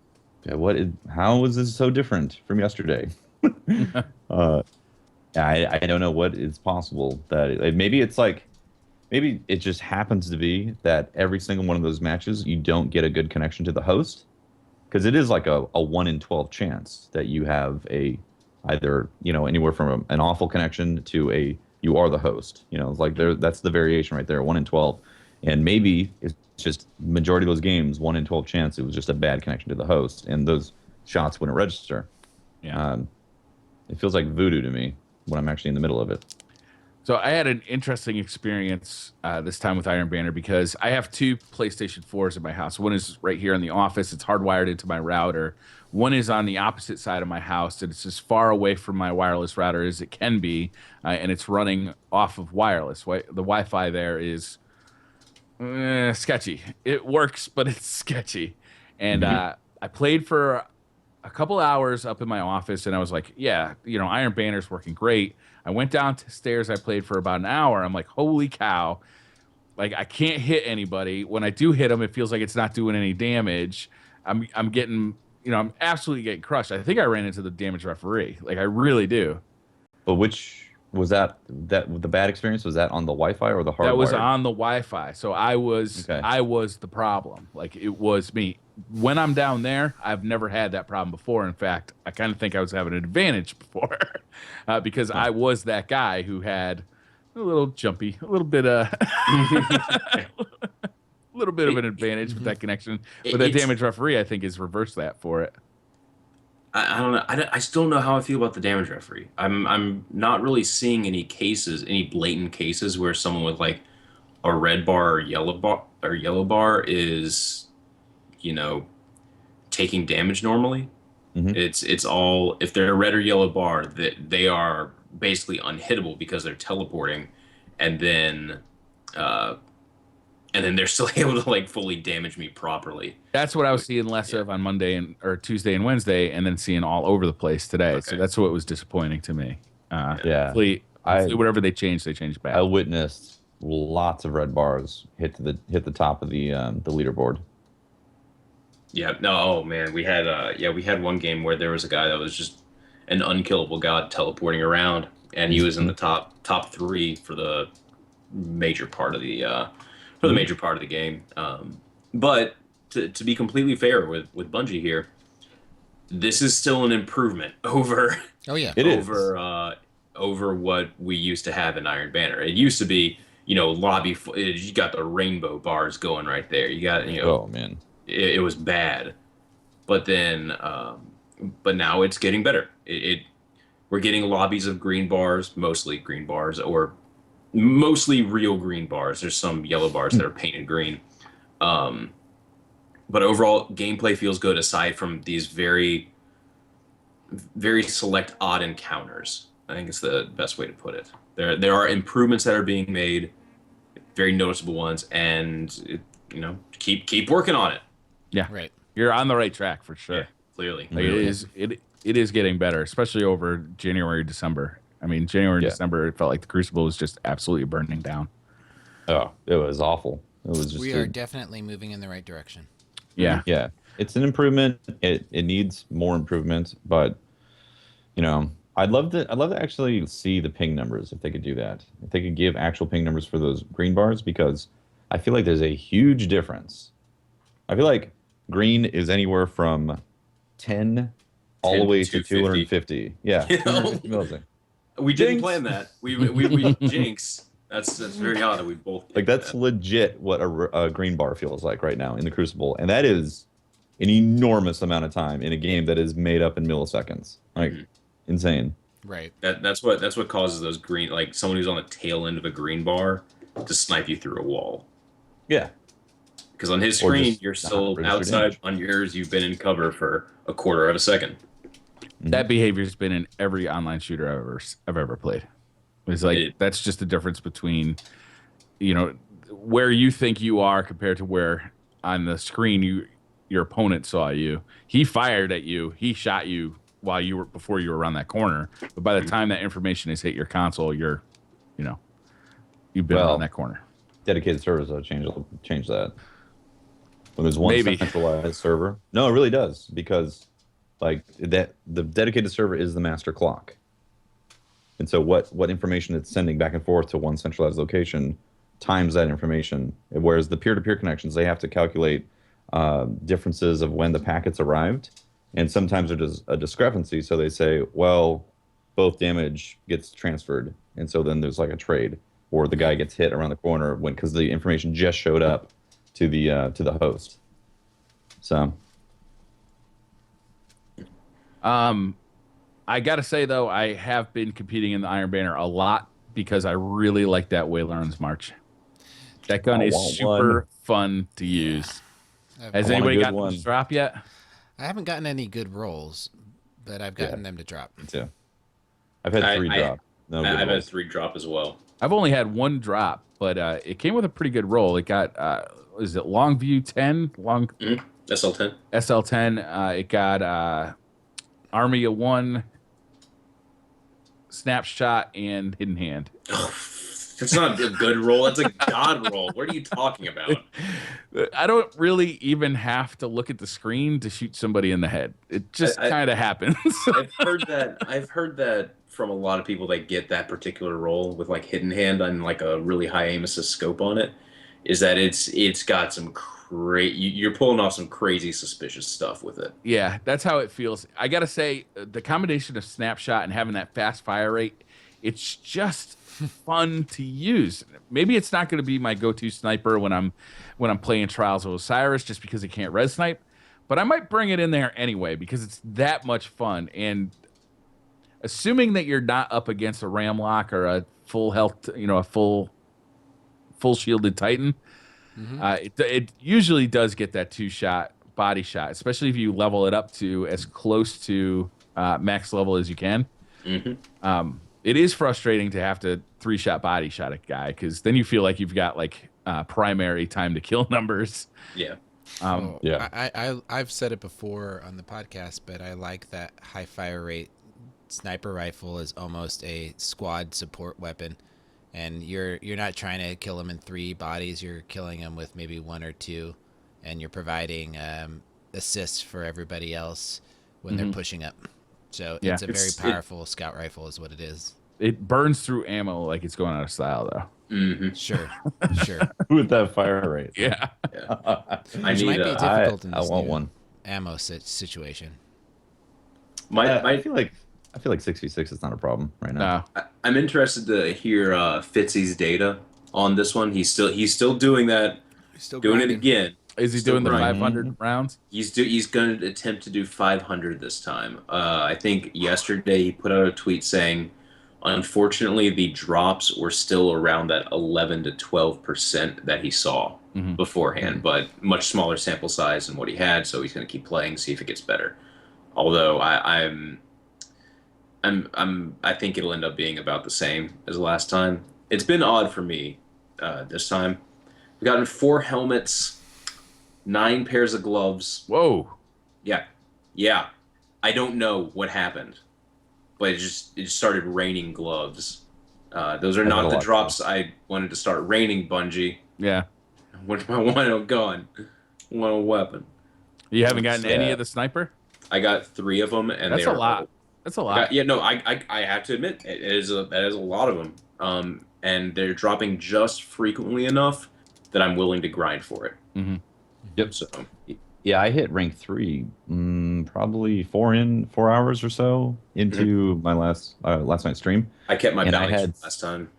how is this so different from yesterday? I don't know what is possible. Maybe it just happens to be that every single one of those matches, you don't get a good connection to the host. Because it is like a 1 in 12 chance that you have either anywhere from an awful connection to you are the host. It's like that's the variation right there, 1 in 12, and maybe it's just majority of those games 1 in 12 chance it was just a bad connection to the host, and those shots wouldn't register. It feels like voodoo to me when I'm actually in the middle of it. So I had an interesting experience this time with Iron Banner because I have 2 PlayStation 4s in my house. One is right here in the office. It's hardwired into my router. One is on the opposite side of my house, and it's as far away from my wireless router as it can be, and it's running off of wireless. The Wi-Fi there is sketchy. It works, but it's sketchy. And I played for a couple hours up in my office, and I was like, Iron Banner's working great. I went downstairs. I played for about an hour. I'm like, holy cow. Like, I can't hit anybody. When I do hit them, it feels like it's not doing any damage. I'm getting, I'm absolutely getting crushed. I think I ran into the damage referee. Like, I really do. But which was that the bad experience? Was that on the Wi-Fi or the hardwire? That was on the Wi-Fi. So I was the problem. Like, it was me. When I'm down there, I've never had that problem before. In fact, I kind of think I was having an advantage before because I was that guy who had a little jumpy, a little bit of an advantage with that connection. But that damage referee, I think, is reversed that for it. I don't know. I still don't know how I feel about the damage referee. I'm not really seeing any blatant cases where someone with like a red bar or yellow bar is taking damage normally. It's all, if they're a red or yellow bar, that they are basically unhittable because they're teleporting, and then they're still able to like fully damage me properly. That's what I was seeing less of on Monday or Tuesday and Wednesday, and then seeing all over the place today. Okay. So that's what was disappointing to me. Hopefully whatever they changed back. I witnessed lots of red bars hit the top of the leaderboard. Yeah, no, oh man, we had one game where there was a guy that was just an unkillable god teleporting around, and he was in the top 3 for the major part of the game. But to be completely fair with Bungie here, this is still an improvement over over what we used to have in Iron Banner. It used to be, you got the rainbow bars going right there. You got, oh man, it was bad, but then but now it's getting better. We're getting lobbies of green bars, mostly green bars, or mostly real green bars. There's some yellow bars that are painted green. But overall, gameplay feels good aside from these very, very select odd encounters. I think it's the best way to put it. There are improvements that are being made, very noticeable ones, and keep working on it. Yeah, right. You're on the right track for sure. Yeah, clearly. It is getting better, especially over January, December. I mean, January, December, it felt like the Crucible was just absolutely burning down. Oh, it was awful. It was just. We are definitely moving in the right direction. Yeah, yeah. It's an improvement. It needs more improvement, but I'd love to actually see the ping numbers if they could do that. If they could give actual ping numbers for those green bars, because I feel like there's a huge difference. I feel like green is anywhere from 10 all the way to 250. Yeah. We didn't plan that. We jinx. That's very odd that we both that's legit what a green bar feels like right now in the Crucible, and that is an enormous amount of time in a game that is made up in milliseconds. Like insane. Right. That's what causes those green, like someone who's on the tail end of a green bar to snipe you through a wall. Yeah. Because on his screen you're still outside, on yours you've been in cover for a quarter of a second. That behavior's been in every online shooter I've ever played. It's like that's just the difference between, where you think you are compared to where on the screen your opponent saw you. He fired at you. He shot you before you were around that corner. But by the time that information has hit your console, you've been around that corner. Dedicated servers will change that. When there's one centralized server, no, it really does, because the dedicated server is the master clock. And so what information it's sending back and forth to one centralized location times that information. Whereas the peer-to-peer connections, they have to calculate differences of when the packets arrived. And sometimes there's a discrepancy. So they say, well, both damage gets transferred. And so then there's like a trade, or the guy gets hit around the corner because the information just showed up to the host. So. I gotta say though, I have been competing in the Iron Banner a lot because I really like that Waylar's March. That gun is super fun to use. Has anybody gotten one to drop yet? I haven't gotten any good rolls, but I've gotten them to drop. Me too. I've had 3 drop. I've had 3 drop as well. I've only had 1 drop, but it came with a pretty good roll. It got is it Longview 10? SL10. SL10. It got Army of 1, Snapshot, and Hidden Hand. Oh, that's not a good roll. That's a god roll. What are you talking about? I don't really even have to look at the screen to shoot somebody in the head. It just kind of happens. I've heard that from a lot of people that get that particular roll with like Hidden Hand on like a really high aim assist scope on it, is that it's got some you're pulling off some crazy suspicious stuff with it. Yeah, that's how it feels. I gotta say, the combination of Snapshot and having that fast fire rate, it's just fun to use. Maybe it's not going to be my go-to sniper when I'm playing Trials of Osiris, just because it can't res snipe, but I might bring it in there anyway because it's that much fun. And assuming that you're not up against a Ramlock or a full health, a full shielded Titan, it usually does get that 2-shot body shot, especially if you level it up to as close to max level as you can. It is frustrating to have to 3-shot body shot a guy, because then you feel like you've got primary time to kill numbers. Yeah. I've said it before on the podcast, but I like that high fire rate sniper rifle is almost a squad support weapon. And you're not trying to kill them in 3 bodies. You're killing them with maybe 1 or 2, and you're providing assists for everybody else when they're pushing up. So it's a very powerful scout rifle is what it is. It burns through ammo like it's going out of style, though. Mm-hmm. Sure. With that fire rate. Yeah. Which might be difficult in I this want new one. ammo situation. I feel like 6v6 is not a problem right now. No. I'm interested to hear Fitzy's data on this one. He's still doing that. Still doing grinding. it again. Is he Still doing the grinding. 500 rounds? He's going to attempt to do 500 this time. I think yesterday he put out a tweet saying, unfortunately, the drops were still around that 11 to 12% that he saw beforehand, but much smaller sample size than what he had. So he's going to keep playing, see if it gets better. Although I think it'll end up being about the same as last time. It's been odd for me this time. We've gotten 4 helmets, 9 pairs of gloves. Whoa. Yeah. I don't know what happened, but it just started raining gloves. Those are not the drops I wanted to start raining, Bungie. Yeah. What do I want? A gun. I want a weapon. You haven't gotten any of the sniper? I got 3 of them, and that's a lot. That's a lot. I have to admit, that is a lot of them. And they're dropping just frequently enough that I'm willing to grind for it. Mm-hmm. Yep. So, yeah, I hit rank 3, probably 4 hours or so into my last night's stream. I kept my balance last time.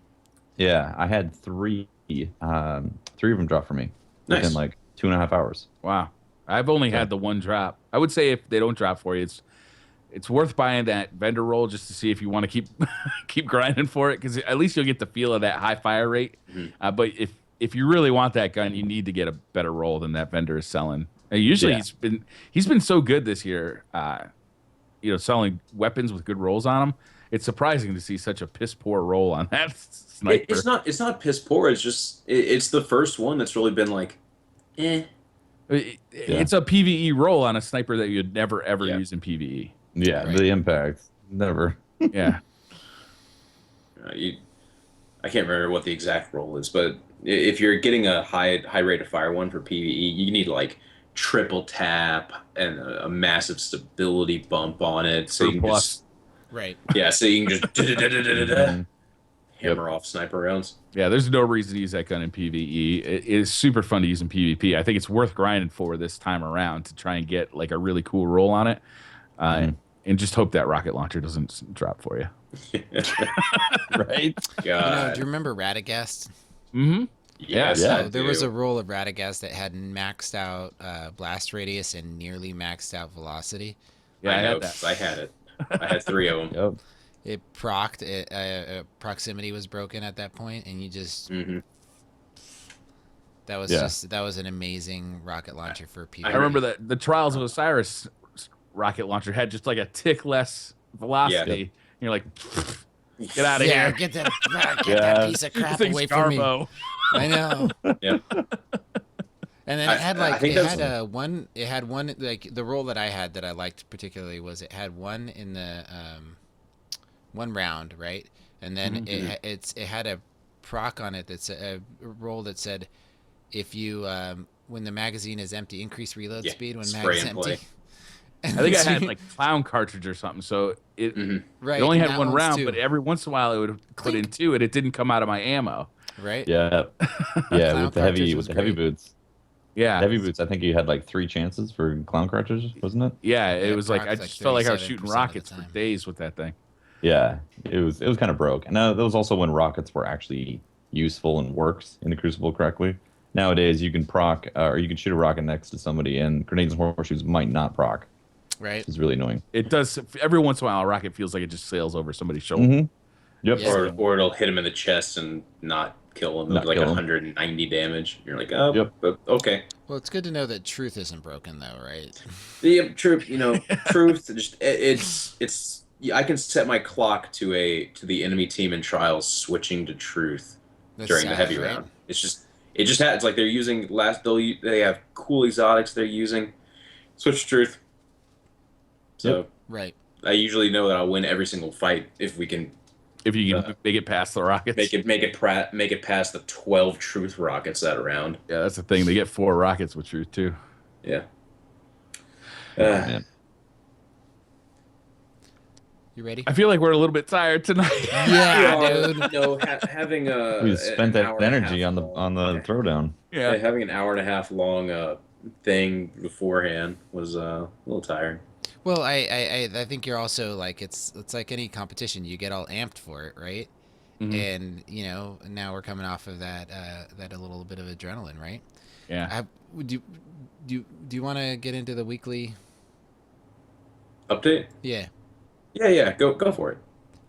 Yeah, I had 3 of them drop for me within like 2.5 hours. Wow. I've only had the 1 drop. I would say if they don't drop for you, it's worth buying that vendor roll just to see if you want to keep grinding for it, because at least you'll get the feel of that high fire rate. Mm-hmm. But if you really want that gun, you need to get a better roll than that vendor is selling. Usually he's been so good this year, selling weapons with good rolls on them. It's surprising to see such a piss poor roll on that sniper. It's not piss poor. It's just it's the first one that's really been like, eh. It's a PvE roll on a sniper that you'd never ever use in PvE. Yeah, right. The impact never. Yeah. I can't remember what the exact roll is, but if you're getting a high rate of fire one for PvE, you need like triple tap and a massive stability bump on it, so you can just so you can just hammer off sniper rounds. Yeah, there's no reason to use that gun in PvE. It is super fun to use in PvP. I think it's worth grinding for this time around to try and get like a really cool roll on it, and just hope that rocket launcher doesn't drop for you. Right? God. Do you remember Radagast? Mm-hmm. Yes, so there was a roll of Radagast that had maxed out blast radius and nearly maxed out velocity. Yeah, I had that. I had it. I had 3 of them. Yep. It procced. Proximity was broken at that point, and you just. Mm-hmm. That was an amazing rocket launcher for people. I remember that the Trials of Osiris rocket launcher had just like a tick less velocity. Yeah. And you're like, get out of here! Get that piece of crap away from me. I know. Yeah. And then it had one like the roll that I had that I liked particularly was it had one in the one round, right? And then it had a proc on it that's a roll that said if you when the magazine is empty, increase reload speed when mag is empty. I think I had like clown cartridge or something, so it only had 1 round, but every once in a while it would put in 2, and it didn't come out of my ammo. Right. Yeah. Yeah. with the heavy boots. Yeah. Heavy boots. I think you had like 3 chances for clown cartridges, wasn't it? Yeah. It was like I just felt like I was shooting rockets for days with that thing. Yeah. It was kind of broke. And that was also when rockets were actually useful and works in the Crucible correctly. Nowadays, you can proc or you can shoot a rocket next to somebody, and grenades and horseshoes might not proc. Right. It's really annoying. It does. Every once in a while, a rocket feels like it just sails over somebody's shoulder. Mm-hmm. Yep. Yeah. Or it'll hit him in the chest and not kill him. Like 190 damage. You're like, oh, okay. Well, it's good to know that truth isn't broken, though, right? Yeah, truth. Truth. It's. I can set my clock to the enemy team in trials switching to truth during the heavy round. It just has like they're using they have cool exotics they're using. Switch to truth. So right. I usually know that I'll win every single fight if you can make it past the rockets. Make it past the 12 truth rockets that round. Yeah, that's the thing. They get 4 rockets with truth too. Yeah. Man. You ready? I feel like we're a little bit tired tonight. Yeah, dude. Having We spent an that hour and a energy half on the long, throwdown. Yeah. having an hour and a half long thing beforehand was a little tiring. Well, I think you're also like it's like any competition. You get all amped for it, right? Mhm. And now we're coming off of that a little bit of adrenaline, right? Yeah. Do you want to get into the weekly Update? Yeah. Yeah. Go for it.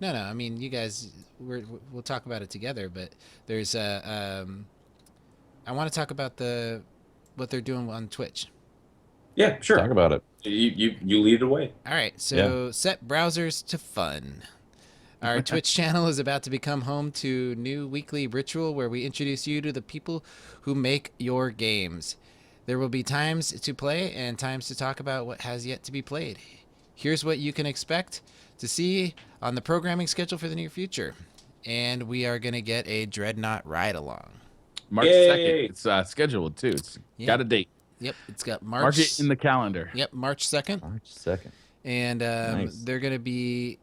No, I mean, you guys, we'll talk about it together. But there's I want to talk about what they're doing on Twitch. Yeah, sure. Talk about it. You lead the way. All right, so set browsers to fun. Our Twitch channel is about to become home to new weekly ritual where we introduce you to the people who make your games. There will be times to play and times to talk about what has yet to be played. Here's what you can expect to see on the programming schedule for the near future. And we are going to get a Dreadnought ride-along. March 2nd. It's scheduled, too. It's got a date. Yep, it's got March. Mark it in the calendar. Yep, March 2nd. March 2nd. And Nice. they're going to be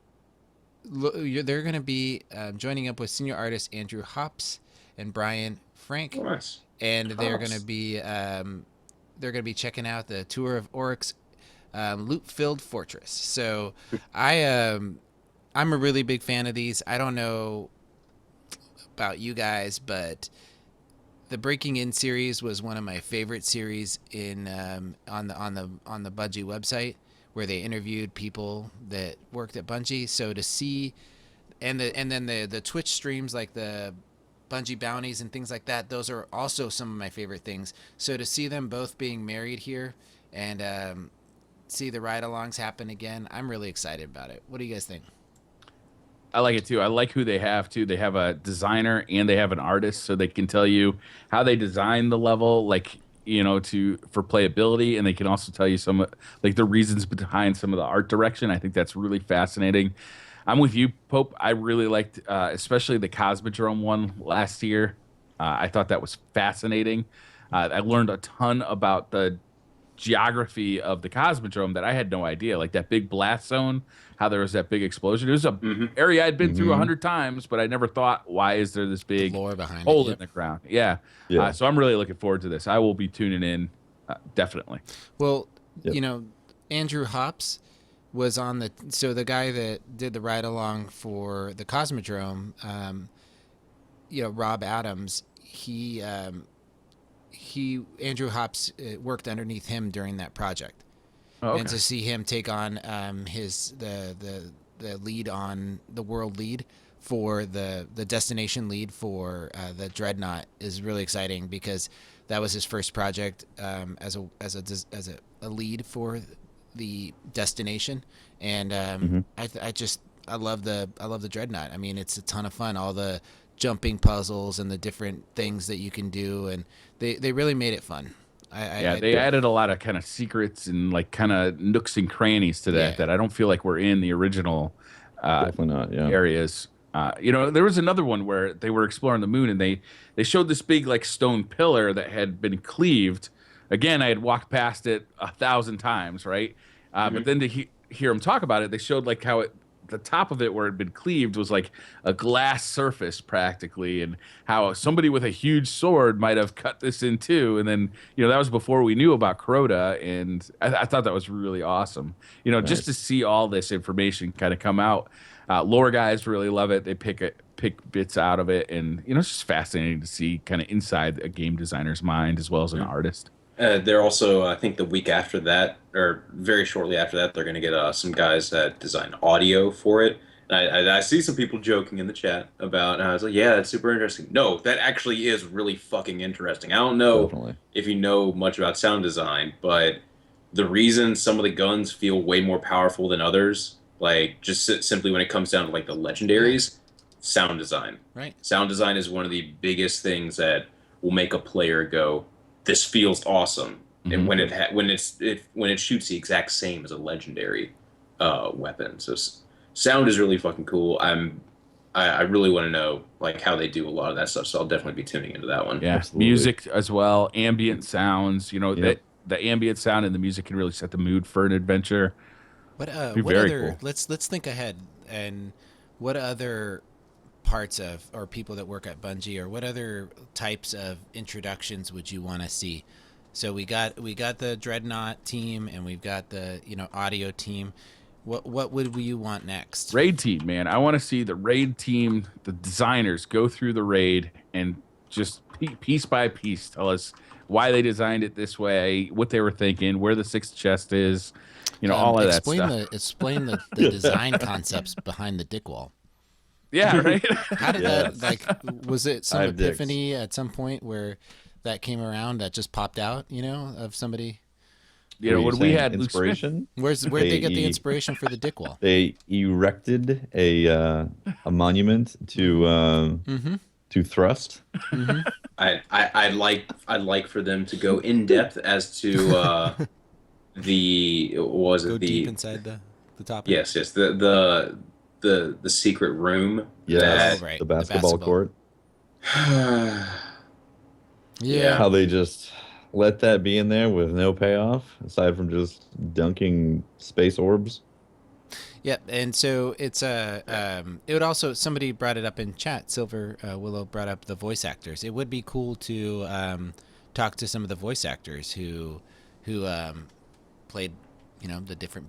joining up with senior artists Andrew Hops and Brian Frank. Oh, nice. And they're going to be checking out the tour of Oryx loot-filled fortress. So I'm a really big fan of these. I don't know about you guys, but the Breaking In series was one of my favorite series on the Bungie website, where they interviewed people that worked at Bungie. So to see, and then the Twitch streams, like the Bungie bounties and things like that, those are also some of my favorite things. So to see them both being married here and see the ride-alongs happen again, I'm really excited about it. What do you guys think? I like it too. I like who they have too. They have a designer and they have an artist, so they can tell you how they design the level, like, for playability, and they can also tell you some like the reasons behind some of the art direction. I think that's really fascinating. I'm with you, Pope. I really liked, especially the Cosmodrome one last year. I thought that was fascinating. I learned a ton about the geography of the Cosmodrome that I had no idea, like that big blast zone, how there was that big explosion. It was a area I'd been through 100 times, but I never thought, why is there this big hole in the ground? So I'm really looking forward to this. I will be tuning in, definitely. Well, Andrew Hops was on the guy that did the ride along for the Cosmodrome, Rob Adams, Andrew Hops worked underneath him during that project. Oh, okay. And to see him take on the lead on the world lead for the destination lead for the Dreadnought is really exciting, because that was his first project as a lead for the destination, and I love the Dreadnought. I mean, it's a ton of fun. All the jumping puzzles and the different things that you can do, and they really made it fun. They added a lot of kind of secrets and like kind of nooks and crannies to that I don't feel like we're in the original definitely not areas. There was another one where they were exploring the moon, and they showed this big like stone pillar that had been cleaved. Again, I had walked past it 1,000 times, right? But then to hear them talk about it, they showed like how the top of it, where it had been cleaved, was like a glass surface practically, and how somebody with a huge sword might have cut this in two. And then, that was before we knew about Crota, and I thought that was really awesome. Nice. Just to see all this information kind of come out. Lore guys really love it. They pick bits out of it, and it's just fascinating to see kind of inside a game designer's mind as well as an artist. They're also, I think the week after that, or very shortly after that, they're going to get some guys that design audio for it. And I see some people joking in the chat about, I was like, yeah, that's super interesting. No, that actually is really fucking interesting. I don't know if you know much about sound design, but the reason some of the guns feel way more powerful than others, like just simply when it comes down to like the legendaries, sound design. Right. Sound design is one of the biggest things that will make a player go, this feels awesome. And when it shoots the exact same as a legendary weapon. So sound is really fucking cool. I really want to know like how they do a lot of that stuff. So I'll definitely be tuning into that one. Yeah, absolutely. Music as well, ambient sounds. That the ambient sound and the music can really set the mood for an adventure. What very other? cool. Let's think ahead. And what other parts of or people that work at Bungie, or what other types of introductions would you want to see? So we got the Dreadnought team, and we've got the audio team. What would you want next? Raid team, man. I want to see the raid team, the designers go through the raid and just piece by piece tell us why they designed it this way, what they were thinking, where the sixth chest is, all of that stuff. Explain the design concepts behind the dick wall. Yeah, right. How did that was it some epiphany dicks. at some point where that came around that just popped out, of somebody? When we had inspiration, Where'd they get the inspiration for the dick wall? they erected a monument to to thrust. Mm-hmm. I'd like for them to go in depth as to Go deep inside the topic. Yes, the secret room. Yeah, right. the basketball court. Yeah. How they just let that be in there with no payoff aside from just dunking space orbs. Yep, and so it's it would also, somebody brought it up in chat. Silver Willow brought up the voice actors. It would be cool to talk to some of the voice actors who played the different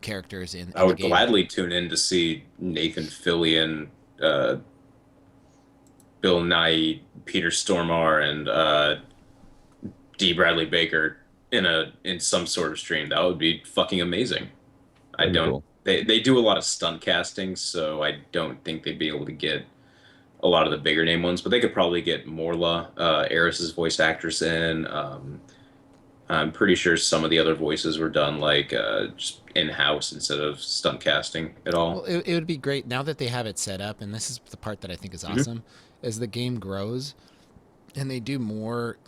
characters in I would the game. gladly tune in to see Nathan Fillion, Bill Nye, Peter Stormare, and D. Bradley Baker in some sort of stream. That would be fucking amazing. That'd be cool. They do a lot of stunt casting, so I don't think they'd be able to get a lot of the bigger name ones, but they could probably get Morla, Eris's voice actress in. I'm pretty sure some of the other voices were done just in-house instead of stunt casting at all. Well, it would be great now that they have it set up, and this is the part that I think is awesome. As the game grows and they do more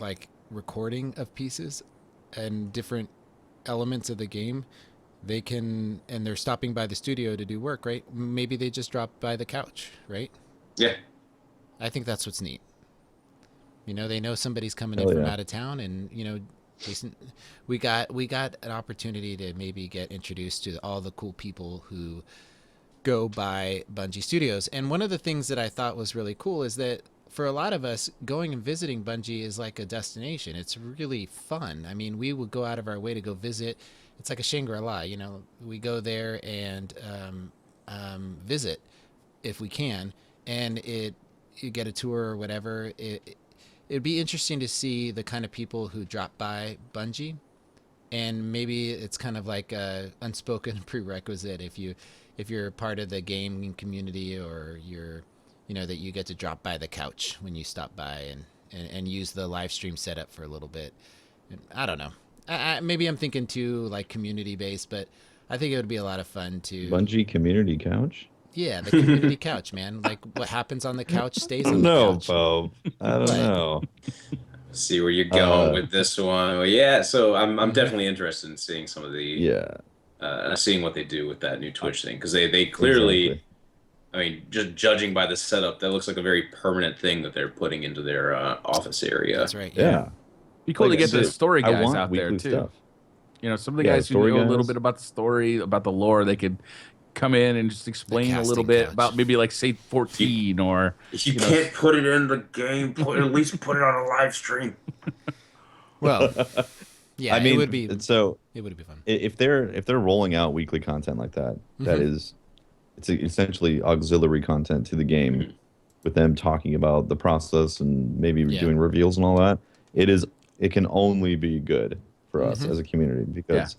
recording of pieces and different elements of the game, they can, and they're stopping by the studio to do work, right? Maybe they just drop by the couch, right? Yeah. I think that's what's neat. They know somebody's coming in from out of town, and Jason, we got an opportunity to maybe get introduced to all the cool people who go by Bungie Studios. And one of the things that I thought was really cool is that for a lot of us, going and visiting Bungie is like a destination. It's really fun. I mean, we would go out of our way to go visit. It's like a Shangri-La, we go there and visit if we can, and you get a tour or whatever. It'd be interesting to see the kind of people who drop by Bungie, and maybe it's kind of like a unspoken prerequisite if you're part of the gaming community, or you're that you get to drop by the couch when you stop by and use the live stream setup for a little bit. And I don't know. Maybe I'm thinking too community based, but I think it would be a lot of fun to Bungie community couch. Yeah, the community couch, man. What happens on the couch stays on the couch. No, Bo. I don't know. See where you're going with this one. Well, yeah, so I'm definitely interested in seeing some of the seeing what they do with that new Twitch thing, because they clearly, exactly. I mean, just judging by the setup, that looks like a very permanent thing that they're putting into their office area. That's right. Yeah. Be cool to get the story guys out there too. Stuff. Some of the guys who know a little bit about the story, about the lore, they could come in and just explain a little bit about maybe say 14 or if you can't put it in the game, at least put it on a live stream. Well, yeah, I mean, it would be so it would be fun. If they're rolling out weekly content like that, that is, it's essentially auxiliary content to the game, with them talking about the process and maybe doing reveals and all that. It can only be good for us as a community, because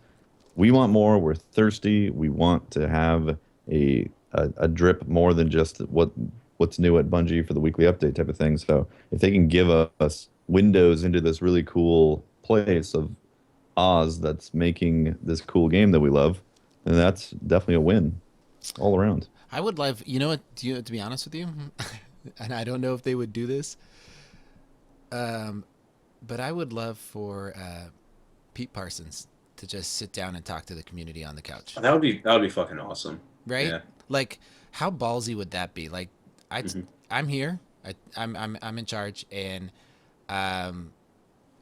we want more. We're thirsty. We want to have a drip more than just what's new at Bungie for the weekly update type of thing. So if they can give us windows into this really cool place of Oz that's making this cool game that we love, then that's definitely a win all around. I would love, to be honest with you, and I don't know if they would do this, but I would love for Pete Parsons to just sit down and talk to the community on the couch. That would be fucking awesome. Right? Yeah. How ballsy would that be? I'm here. I'm in charge, and I'm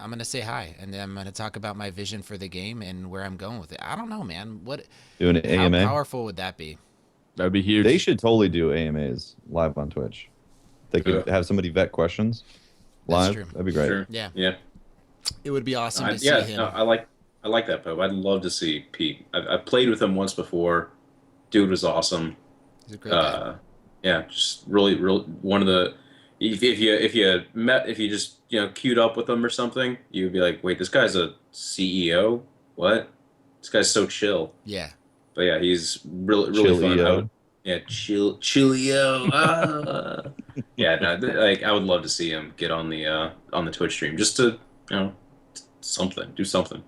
I'm gonna say hi, and then I'm gonna talk about my vision for the game and where I'm going with it. I don't know, man. Doing an How AMA. powerful would that be? That would be huge. They should totally do AMAs live on Twitch. They could have somebody vet questions That's live. true. That'd be great. Sure. Yeah. Yeah. It would be awesome to see Yeah. him. No, I like that, Pope. I'd love to see Pete. I played with him once before. Dude was awesome. He's a great guy. Yeah, just really one of the. If you just queued up with him or something, you'd be like, wait, this guy's a CEO? What? This guy's so chill. Yeah. But yeah, he's really fun. Chillio. Chillio. Yeah, no, like I would love to see him get on the Twitch stream just to do something.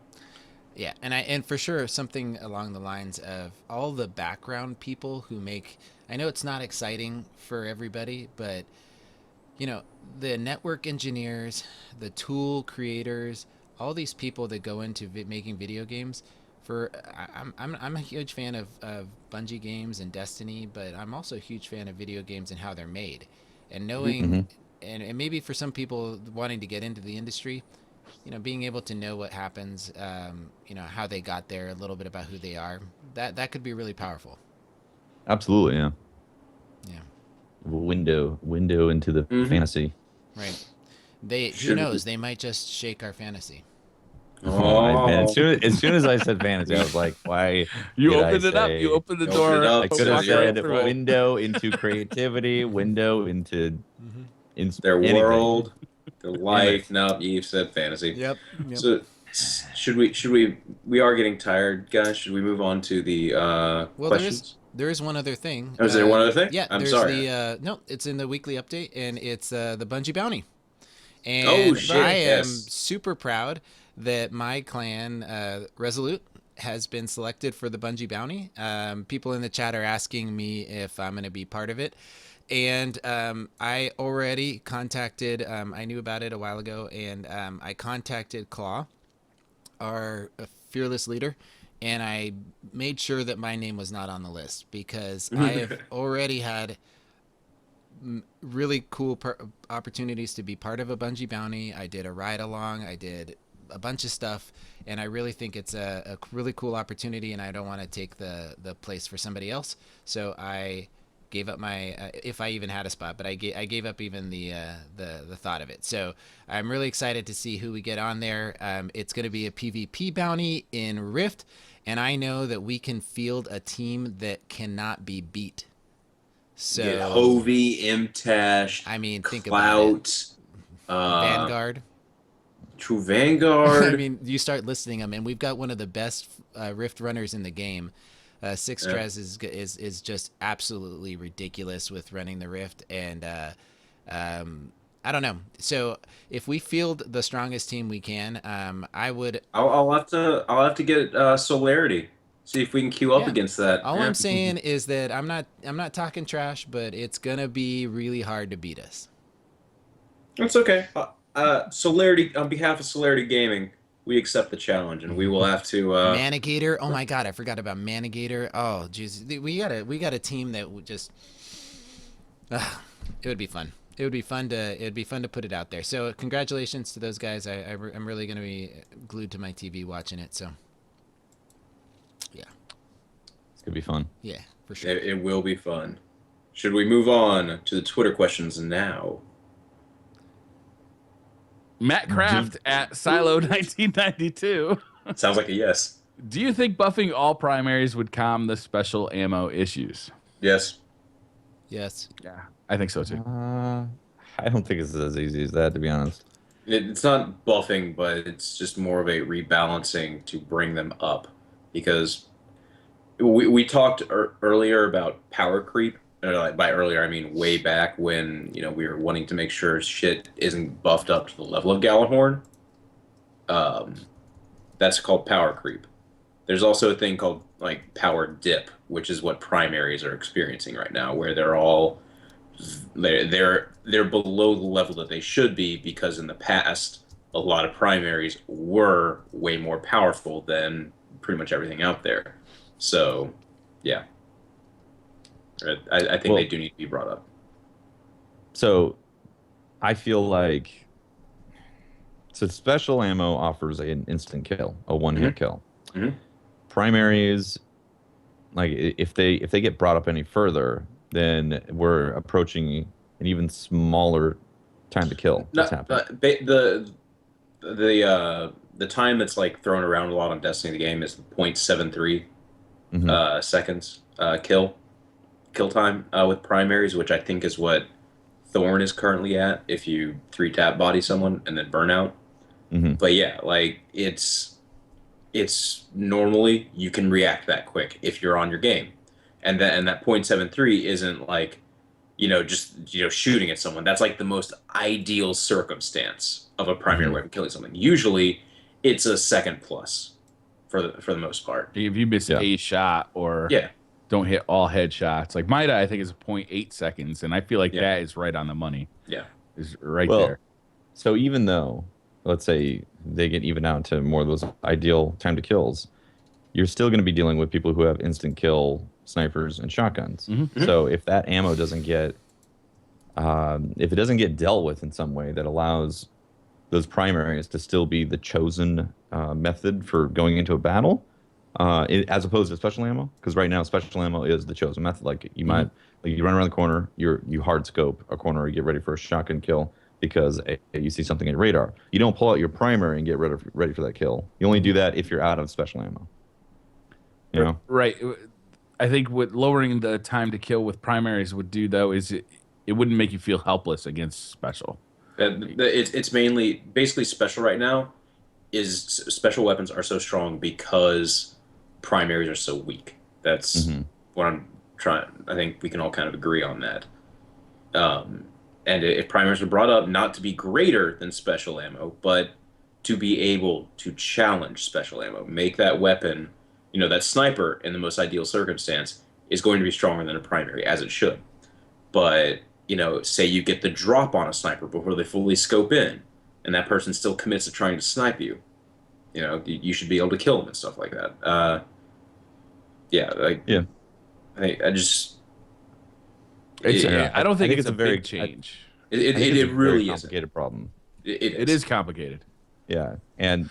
Yeah, and for sure something along the lines of all the background people who make. I know it's not exciting for everybody, but the network engineers, the tool creators, all these people that go into making video games. I'm a huge fan of Bungie games and Destiny, but I'm also a huge fan of video games and how they're made, and knowing, and maybe for some people wanting to get into the industry, being able to know what happens, how they got there, a little bit about who they are, that could be really powerful. Absolutely, yeah. Yeah. Window into the fantasy. Right. Who knows? They might just shake our fantasy. Oh, man. As soon as I said fantasy, I was like, why? You opened it up. You opened the door. I could have said window into creativity, window into their anything. world, their life. No, you said fantasy. Yep. So should we are getting tired, guys. Should we move on to the questions? There is one other thing. Oh, is there one other thing? Yeah, I'm sorry. No, it's in the weekly update, and it's the Bungie bounty. And I am super proud that my clan, Resolute, has been selected for the Bungie bounty. People in the chat are asking me if I'm going to be part of it. And I already contacted, I knew about it a while ago, and I contacted Claw, our fearless leader, and I made sure that my name was not on the list because I have already had really cool opportunities to be part of a Bungie bounty. I did a ride along. I did a bunch of stuff, and I really think it's a really cool opportunity, and I don't want to take the place for somebody else. So I gave up my if I even had a spot, but I gave up even the thought of it. So I'm really excited to see who we get on there. It's going to be a PvP bounty in Rift, and I know that we can field a team that cannot be beat. So Hovey, Imtash, I mean, think Clout, about it. Vanguard. True Vanguard. I mean, you start listing them, and we've got one of the best Rift runners in the game. Six Trez is just absolutely ridiculous with running the Rift, and I don't know. So if we field the strongest team we can, I'll have to get Solarity. See if we can queue up against that. All I'm saying is that I'm not talking trash, but it's gonna be really hard to beat us. That's okay. Solarity, on behalf of Solarity Gaming, we accept the challenge, and we will have to. Manigator. Oh my God, I forgot about Manigator. Oh, jeez, we got a team that would just. It would be fun. It'd be fun to put it out there. So congratulations to those guys. I'm really gonna be glued to my TV watching it. So. Yeah. It's gonna be fun. Yeah, for sure. It will be fun. Should we move on to the Twitter questions now? Matt Kraft at Silo 1992. Sounds like a yes. Do you think buffing all primaries would calm the special ammo issues? Yes. Yes. Yeah, I think so too. I don't think it's as easy as that, to be honest. It's not buffing, but it's just more of a rebalancing to bring them up. Because we talked earlier about power creep. By earlier, I mean way back when we were wanting to make sure shit isn't buffed up to the level of Gjallarhorn. That's called power creep. There's also a thing called like power dip, which is what primaries are experiencing right now, where they're below the level that they should be because in the past a lot of primaries were way more powerful than pretty much everything out there. So, yeah. I think they do need to be brought up. So, I feel like So special ammo offers an instant kill, a one-hit kill. Mm-hmm. Primaries, like if they get brought up any further, then we're approaching an even smaller time to kill that's happening. The time that's like thrown around a lot on Destiny the game is 0.73 seconds kill time with primaries, which I think is what Thorn is currently at if you 3-tap body someone and then burn out. But yeah, like it's normally you can react that quick if you're on your game, and that 0.73 isn't like just shooting at someone. That's like the most ideal circumstance of a primary weapon killing something. Usually, it's a second plus for the most part. If you miss a shot or don't hit all headshots, like Mida, I think is 0.8 seconds, and I feel like that is right on the money. Yeah, is right there. So even though, let's say they get even out to more of those ideal time to kills, you're still going to be dealing with people who have instant kill snipers and shotguns. So if that ammo doesn't get, if it doesn't get dealt with in some way that allows those primaries to still be the chosen method for going into a battle, as opposed to special ammo, because right now special ammo is the chosen method. Like you might, like you run around the corner, you hard scope a corner, or you get ready for a shotgun kill because you see something in radar. You don't pull out your primary and get ready for that kill. You only do that if you're out of special ammo. You know? Right. I think what lowering the time to kill with primaries would do, though, is it wouldn't make you feel helpless against special. It's mainly basically special right now. Is special weapons are so strong because primaries are so weak. That's what I'm trying. I think we can all kind of agree on that. And if primaries were brought up not to be greater than special ammo, but to be able to challenge special ammo, make that weapon, that sniper in the most ideal circumstance is going to be stronger than a primary, as it should. But, say you get the drop on a sniper before they fully scope in, and that person still commits to trying to snipe you, you should be able to kill them and stuff like that. I just... I don't think it's a big change. It really is a complicated problem. It is complicated. Yeah, and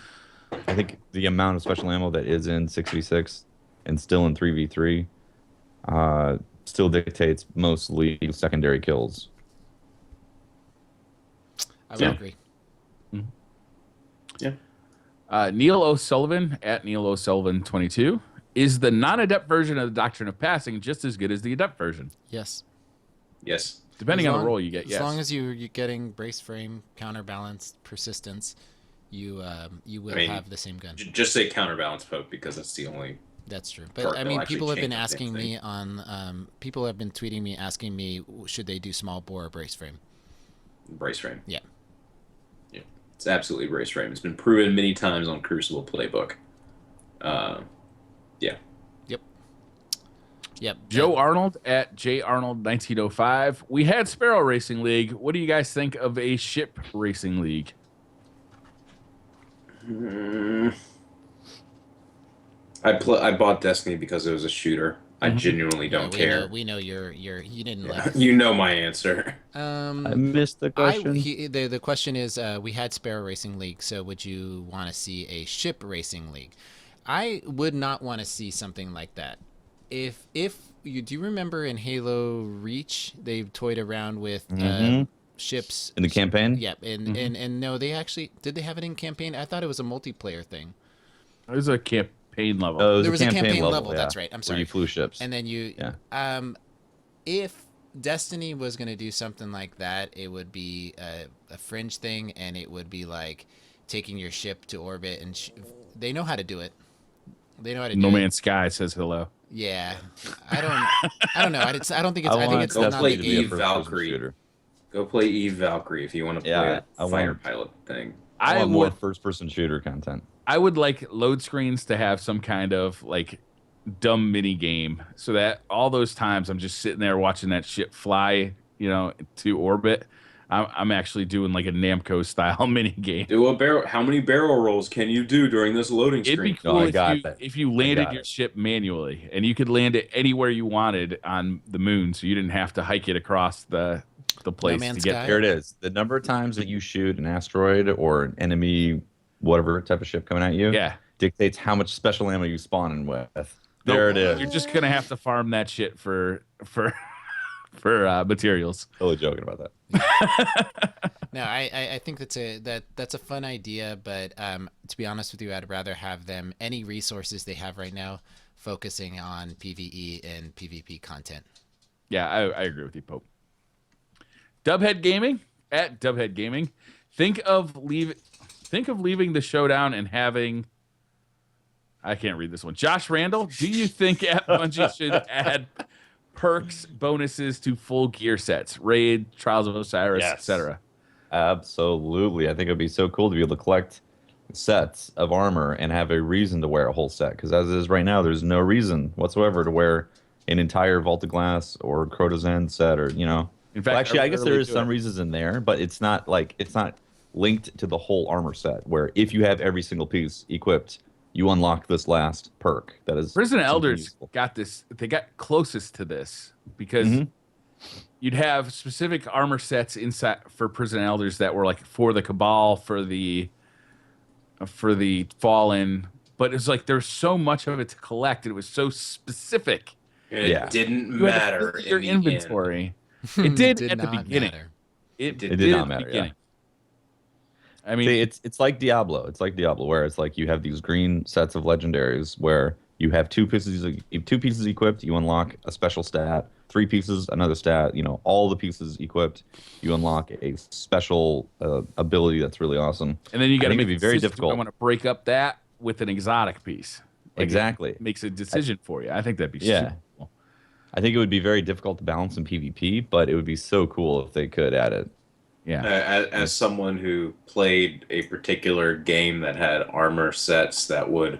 I think the amount of special ammo that is in 6v6 and still in 3v3 still dictates mostly secondary kills. I would agree. Yeah. Neil O'Sullivan at Neil O'Sullivan 22. Is the non-adept version of the Doctrine of Passing just as good as the adept version? Yes. Yes. Depending on the role you get, yes. As long as you're getting brace frame, counterbalance, persistence, you will have the same gun. Just say counterbalance poke because that's the only. That's true. But I mean, people have been asking me on. People have been tweeting me asking me should they do small bore or brace frame. Brace frame. Yeah. Yeah. It's absolutely brace frame. It's been proven many times on Crucible playbook. Yeah. Yep. Joe Arnold at JArnold1905. We had Sparrow Racing League. What do you guys think of a ship racing league? I bought Destiny because it was a shooter. I genuinely don't care. We know you didn't laugh. You know my answer. I missed the question. The question is, we had Sparrow Racing League, so would you want to see a ship racing league? I would not want to see something like that. If you do you remember in Halo Reach, they toyed around with ships in the campaign? Yeah, and no, they actually did they have it in campaign? I thought it was a multiplayer thing. It was a campaign level. There was a campaign level. Yeah. That's right. I'm sorry. Where you flew ships. And then if Destiny was going to do something like that, it would be a fringe thing, and it would be like taking your ship to orbit, and they know how to do it. They know how to do it. No Man's Sky says hello. Yeah, I don't know. I don't think it's. I think it's go not play the Eve Valkyrie. Go play Eve Valkyrie if you want to play a fighter pilot thing. I want more first-person shooter content. I would like load screens to have some kind of like dumb mini game, so that all those times I'm just sitting there watching that ship fly, to orbit. I'm actually doing like a Namco style mini game. Do a barrel. How many barrel rolls can you do during this loading screen? It'd be cool if you landed your ship manually, and you could land it anywhere you wanted on the moon, so you didn't have to hike it across the the place Man's to get Sky? There it is. The number of times that you shoot an asteroid or an enemy, whatever type of ship coming at you, Yeah. dictates how much special ammo you spawn in with. Nope. There it is. You're just gonna have to farm that shit for materials. Totally joking about that. No, I think that's a fun idea, but to be honest with you, I'd rather have them any resources they have right now focusing on PvE and PvP content. Yeah, I agree with you, Pope. Dubhead Gaming at Dubhead Gaming. Think of leaving the Showdown and having. I can't read this one. Josh Randall, do you think at Bungie should add perks, bonuses to full gear sets, Raid, Trials of Osiris, etc.? Absolutely. I think it'd be so cool to be able to collect sets of armor and have a reason to wear a whole set. Because as it is right now, there's no reason whatsoever to wear an entire Vault of Glass or Crota's End set, or In fact, actually, I guess there is some reasons in there, but it's not linked to the whole armor set. Where if you have every single piece equipped, you unlock this last perk. That is Prison Elders useful. got this. They got closest to this because you'd have specific armor sets inside for Prison Elders that were like for the Cabal, for the Fallen, but it's like there's so much of it to collect, and it was so specific. It didn't You had to matter fill your in the inventory. It did at the not beginning. matter. It did did not at the matter, beginning. I mean, See, it's like Diablo. It's like Diablo, where it's like you have these green sets of legendaries where you have two pieces equipped, you unlock a special stat. 3 pieces, another stat. All the pieces equipped, you unlock a special ability that's really awesome. and then you got to make it be a very decision. difficult. I want to break up that with an exotic piece. Exactly. It makes a decision for you. I think that'd be Yeah. super cool. I think it would be very difficult to balance in PvP, but it would be so cool if they could add it. Yeah. As someone who played a particular game that had armor sets that would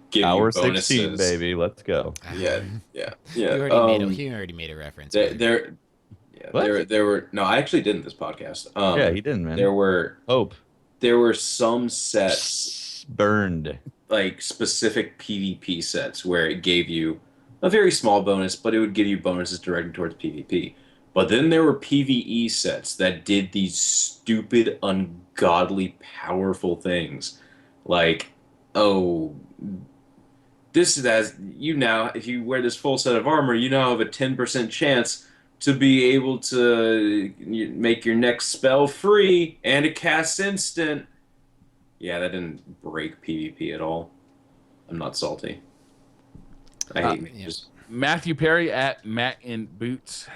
give Hour you bonuses, 16, baby. Let's go. Yeah. He already made a reference. There What? were no. I actually didn't this podcast. Yeah, he didn't, man. There were some sets Burned. like specific PvP sets where it gave you a very small bonus, but it would give you bonuses directed towards PvP. But then there were PvE sets that did these stupid, ungodly, powerful things. Like, this is if you wear this full set of armor, you now have a 10% chance to be able to make your next spell free and a cast instant. Yeah, that didn't break PvP at all. I'm not salty. I hate just Matthew Perry at Matt in Boots.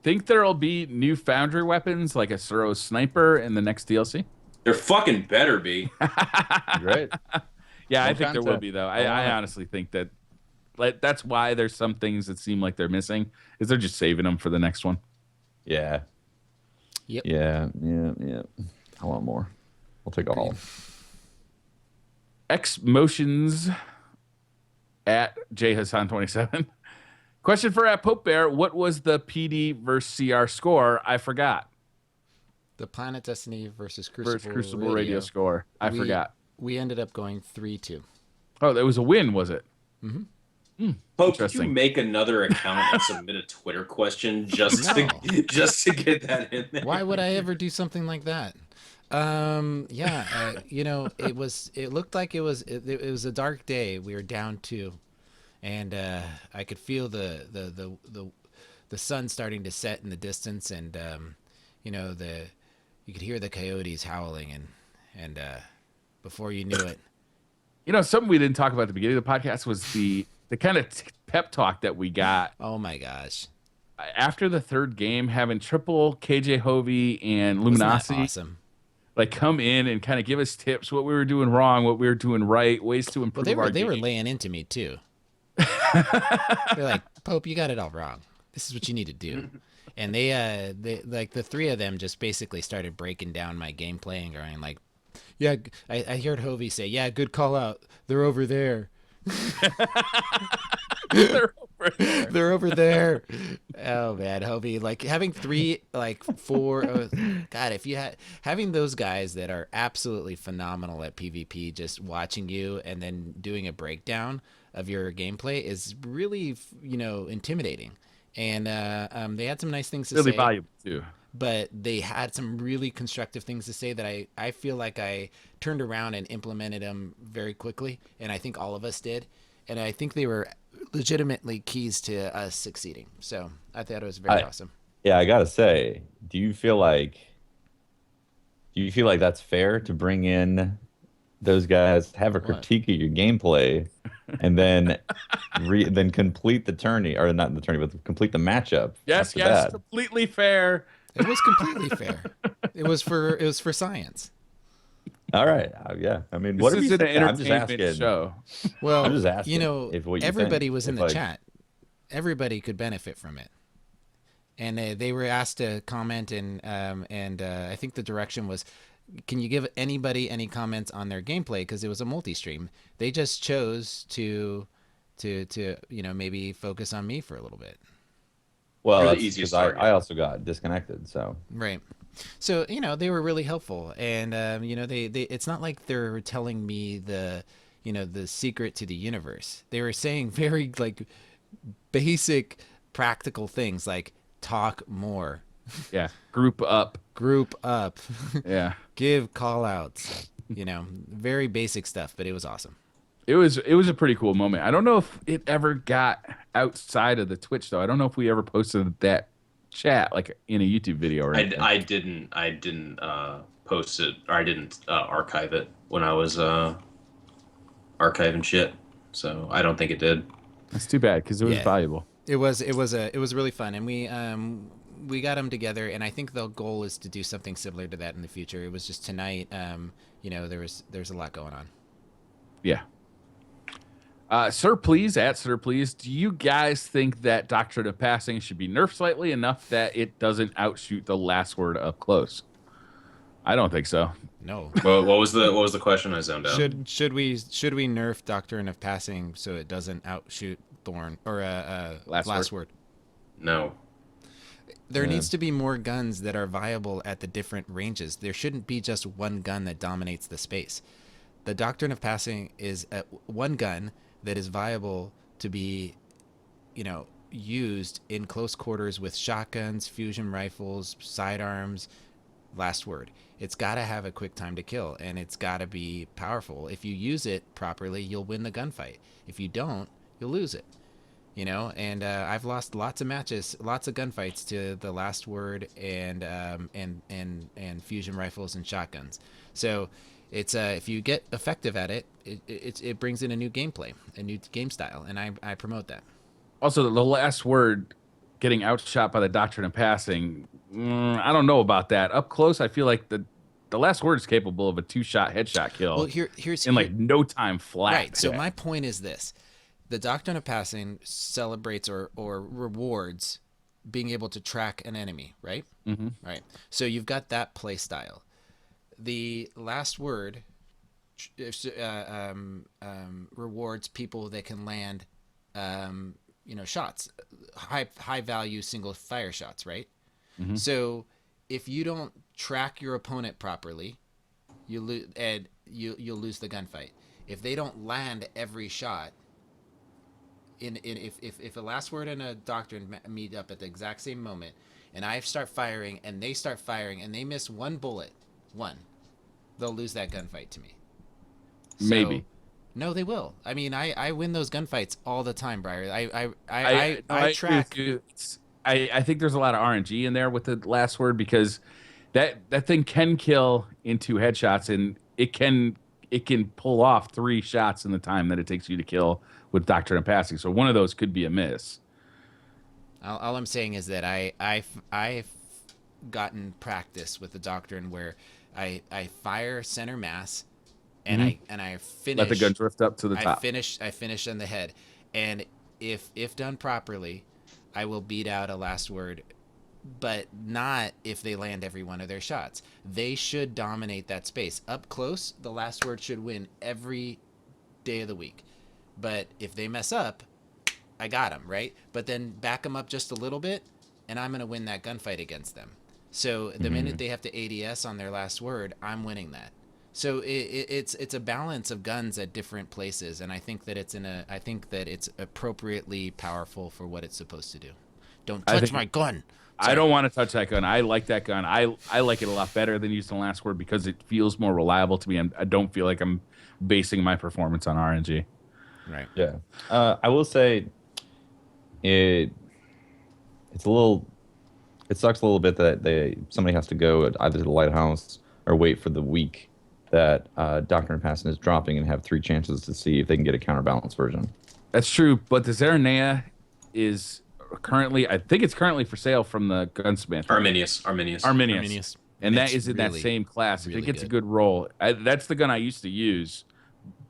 Think there'll be new Foundry weapons like a Suro sniper in the next DLC? there fucking better be. Great. Yeah, I No think there will concept. be though. I honestly think that that's why there's some things that seem like they're missing. Is they're just saving them for the next one. Yeah. Yep. Yeah. I want more. I'll take all. X Motions at J Hassan 27. Question for at Pope Bear: what was the PD versus CR score? I forgot. The PlanetDestiny versus Crucible, Radio score. I forgot. We ended up going 3-2. Oh, that was a win, was it? Pope, did you Interesting. make another account and submit a Twitter question just to get that in there? Why would I ever do something like that? It looked like it was a dark day. We were down 2, and I could feel the sun starting to set in the distance, and you could hear the coyotes howling, and before you knew it, Something we didn't talk about at the beginning of the podcast was the kind of pep talk that we got oh my gosh, after the third game, having Triple, KJ Hovey, and wasn't that Luminosity awesome? like come in and kind of give us tips, what we were doing wrong, what we were doing right, ways to improve Well, our they were game. laying into me too. They're like, Pope, you got it all wrong. This is what you need to do. And they like the 3 of them just basically started breaking down my gameplay and going like, yeah, I heard Hovey say, yeah, good call out. They're over there. They're over there. They're over there. Oh man, Hovey, like having 3, like 4. God, if you had having those guys that are absolutely phenomenal at PvP, just watching you and then doing a breakdown of your gameplay is really, intimidating. And they had some nice things to Really say. valuable too. but they had some really constructive things to say that I feel like I turned around and implemented them very quickly, and I think all of us did, and I think they were legitimately keys to us succeeding. So I thought it was very awesome. Yeah, I gotta say, do you feel like that's fair to bring in those guys, have a What? critique of your gameplay, and then complete the tourney, or not the tourney, but complete the matchup Yes, after yes, that? completely fair. It was completely fair. It was for science. All right, yeah. I mean, This whatever you isn't say. an entertainment show. I'm Well, just asking if what you think. everybody was in If the like, chat. Everybody could benefit from it, and they were asked to comment, and I think the direction was, can you give anybody any comments on their gameplay, because it was a multi-stream. They just chose to maybe focus on me for a little bit. well, You're the that's because easiest I target. I also got disconnected. So Right. So they were really helpful, and they it's not like they're telling me the secret to the universe. They were saying very like basic practical things like talk more, Yeah, group up. group up, Yeah, give call outs, very basic stuff, but it was awesome. it was a pretty cool moment. I don't know if it ever got outside of the Twitch though. I don't know if we ever posted that chat like in a YouTube video or anything. I didn't post it, or I didn't archive it when I was archiving shit. So I don't think it did. That's too bad because it was Yeah. valuable. It was really fun, and we got them together, and I think the goal is to do something similar to that in the future. It was just tonight, there's a lot going on. Yeah. Sir, please, do you guys think that Doctrine of Passing should be nerfed slightly enough that it doesn't outshoot the last word up close? I don't think so. No. Well, what was the question? I zoned out. Should we nerf Doctrine of Passing so it doesn't outshoot Thorn or last word? No. There needs to be more guns that are viable at the different ranges. There shouldn't be just one gun that dominates the space. The Doctrine of Passing is one gun that is viable to be, used in close quarters with shotguns, fusion rifles, sidearms, last word. It's got to have a quick time to kill, and it's got to be powerful. If you use it properly, you'll win the gunfight. If you don't, you'll lose it. And I've lost lots of matches, lots of gunfights to the last word and fusion rifles and shotguns. So it's if you get effective at it, it brings in a new gameplay, a new game style, and I promote that. Also, the last word getting outshot by the Doctrine of Passing, I don't know about that. Up close, I feel like the last word is capable of a 2-shot headshot kill. Well, here's in like no time flat. Right. So my point is this: the Doctrine of Passing celebrates or rewards being able to track an enemy, right? Mm-hmm. Right. So you've got that play style. The last word rewards people that can land, shots, high value single fire shots, right? Mm-hmm. So if you don't track your opponent properly, you'll lose the gunfight. If they don't land every shot, if a last word and a doctrine meet up at the exact same moment, and I start firing and they start firing and they miss one bullet, they'll lose that gunfight to me. So, maybe. No, they will. I mean, I win those gunfights all the time, Briar. I track. I think there's a lot of RNG in there with the last word because that thing can kill into headshots, and it can pull off 3 shots in the time that it takes you to kill with Doctrine of Passing. So one of those could be a miss. All I'm saying is that I've gotten practice with the Doctrine where I fire center mass, and I finish. Let the gun drift up to the top. I finish on the head, and if done properly, I will beat out a last word, but not if they land every one of their shots. They should dominate that space. Up close, the last word should win every day of the week. But if they mess up, I got them, right? But then back them up just a little bit, and I'm going to win that gunfight against them. So the minute they have to ADS on their last word, I'm winning that. So it's a balance of guns at different places, and I think that it's appropriately powerful for what it's supposed to do. Don't touch my gun. I don't want to touch that gun. I like that gun. I like it a lot better than using the last word because it feels more reliable to me, and I don't feel like I'm basing my performance on RNG. Right. Yeah. I will say it's a little. It sucks a little bit that somebody has to go either to the lighthouse or wait for the week that Doctrine of Passion is dropping and have 3 chances to see if they can get a counterbalance version. That's true, but the Zeranea is currently, I think it's currently for sale from the gunsmith. Arminius. And that is in that same class. If it gets a good roll, that's the gun I used to use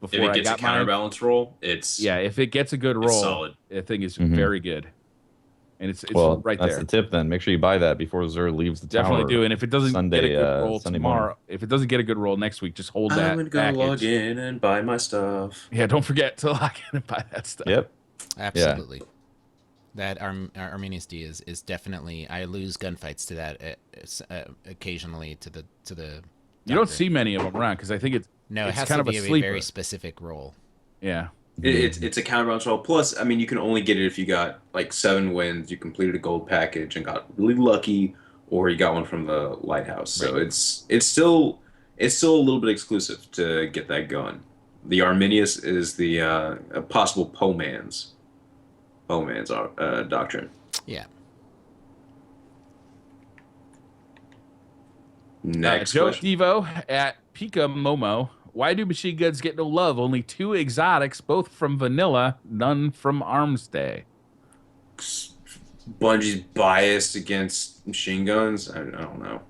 before I got If it gets a counterbalance roll, it's if it gets a good roll, solid. The thing is very good. And it's right that's there. the tip then. Make sure you buy that before Zer leaves the tower. Definitely do. And if it doesn't get a good roll tomorrow, if it doesn't get a good roll next week, just hold that. I'm gonna go log in and buy my stuff. Yeah, don't forget to log in and buy that stuff. Yep. Absolutely. Yeah. That Arminius D is definitely. I lose gunfights to that occasionally to the. You don't see many of them around because I think it's it has kind to be of a very specific role. Yeah. It's a counterbalance roll. Plus, I mean, you can only get it if you got like 7 wins, you completed a gold package and got really lucky, or you got one from the lighthouse. So it's still a little bit exclusive to get that gun. The Arminius is the possible Poeman's doctrine. Yeah. Next Joe question. Devo at Pika Momo. Why do machine guns get no love? Only 2 exotics, both from vanilla, none from Arms Day. Bungie's biased against machine guns. I don't know.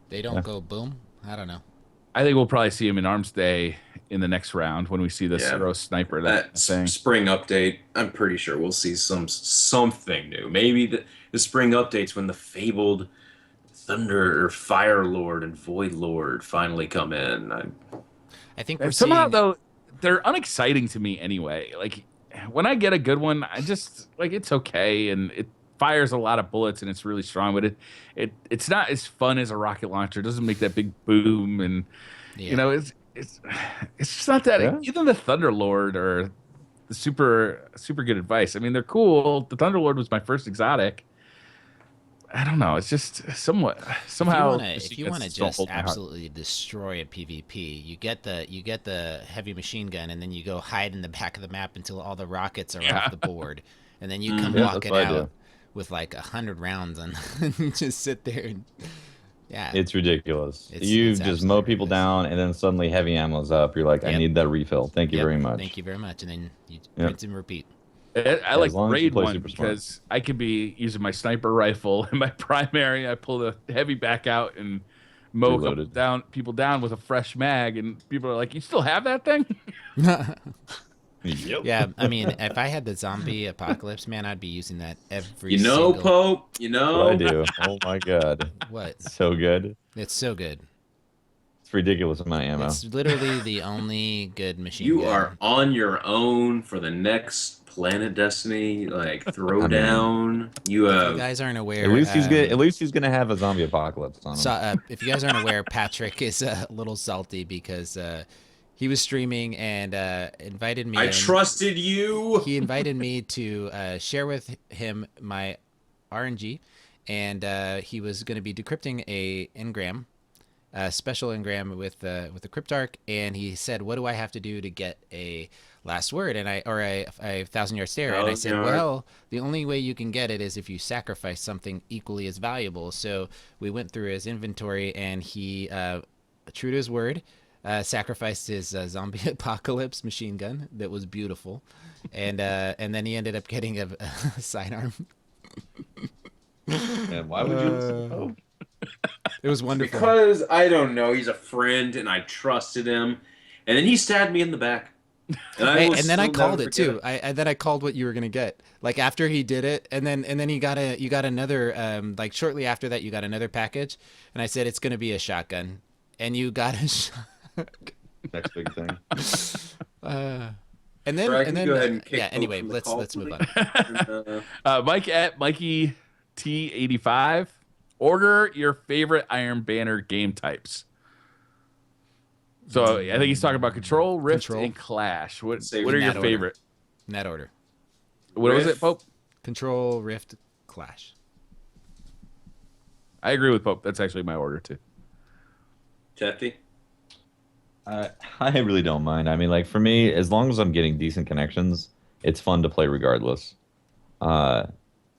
They don't go boom. I don't know. I think we'll probably see him in Arms Day in the next round when we see the Zero Sniper. That thing. Spring update. I'm pretty sure we'll see something new. Maybe the spring updates when the fabled Thunder or Fire Lord and Void Lord finally come in. I think we're somehow though they're unexciting to me anyway. Like when I get a good one, I just like it's okay and it fires a lot of bullets and it's really strong, but it's not as fun as a rocket launcher. It doesn't make that big boom and you know it's just not that. Even the Thunder Lord or the super good advice. I mean they're cool. The Thunder Lord was my first exotic. I don't know. It's just somehow. If you want to just absolutely destroy a PvP, you get the heavy machine gun, and then you go hide in the back of the map until all the rockets are off the board, and then you come walking out with like 100 rounds, and you just sit there and it's ridiculous. You just mow people down, and then suddenly heavy ammo's up. You're like, I need that refill. Thank you very much. Thank you very much, and then you rinse and repeat. I like raid one because I could be using my sniper rifle in my primary. I pull the heavy back out and mow people down with a fresh mag, and people are like, "You still have that thing?" Yep. Yeah, I mean, if I had the zombie apocalypse, man, I'd be using that every. Pope. You know, what I do. Oh my god, what? It's so good. It's so good. It's ridiculous amount of ammo. It's literally the only good machine. You gun. are on your own for the next PlanetDestiny, like throwdown. If you guys aren't aware, at least he's gonna have a zombie apocalypse on him. So, if you guys aren't aware, Patrick is a little salty because he was streaming and invited me. I trusted you. He invited me to share with him my RNG, and he was going to be decrypting a engram. Special engram with the Cryptarch, and he said, "What do I have to do to get a last word and a 1,000-yard stare?" And I said, "Well, the only way you can get it is if you sacrifice something equally as valuable." So we went through his inventory, and he, true to his word, sacrificed his zombie apocalypse machine gun that was beautiful, and then he ended up getting a sidearm. And why would you? It was wonderful. Because I don't know, he's a friend and I trusted him, and then he stabbed me in the back. And then I called it too. I called what you were gonna get. Like after he did it, and then you got another like shortly after that you got another package, and I said it's gonna be a shotgun, and you got a shotgun. Next big thing. And then anyway, let's move on. Mike at Mikey T85. Order your favorite Iron Banner game types. So I think he's talking about Control, Rift, and Clash. What are your favorite? In that order. What was it, Pope? Control, Rift, Clash. I agree with Pope. That's actually my order too. Tefty? I really don't mind. I mean, like for me, as long as I'm getting decent connections, it's fun to play regardless. Uh,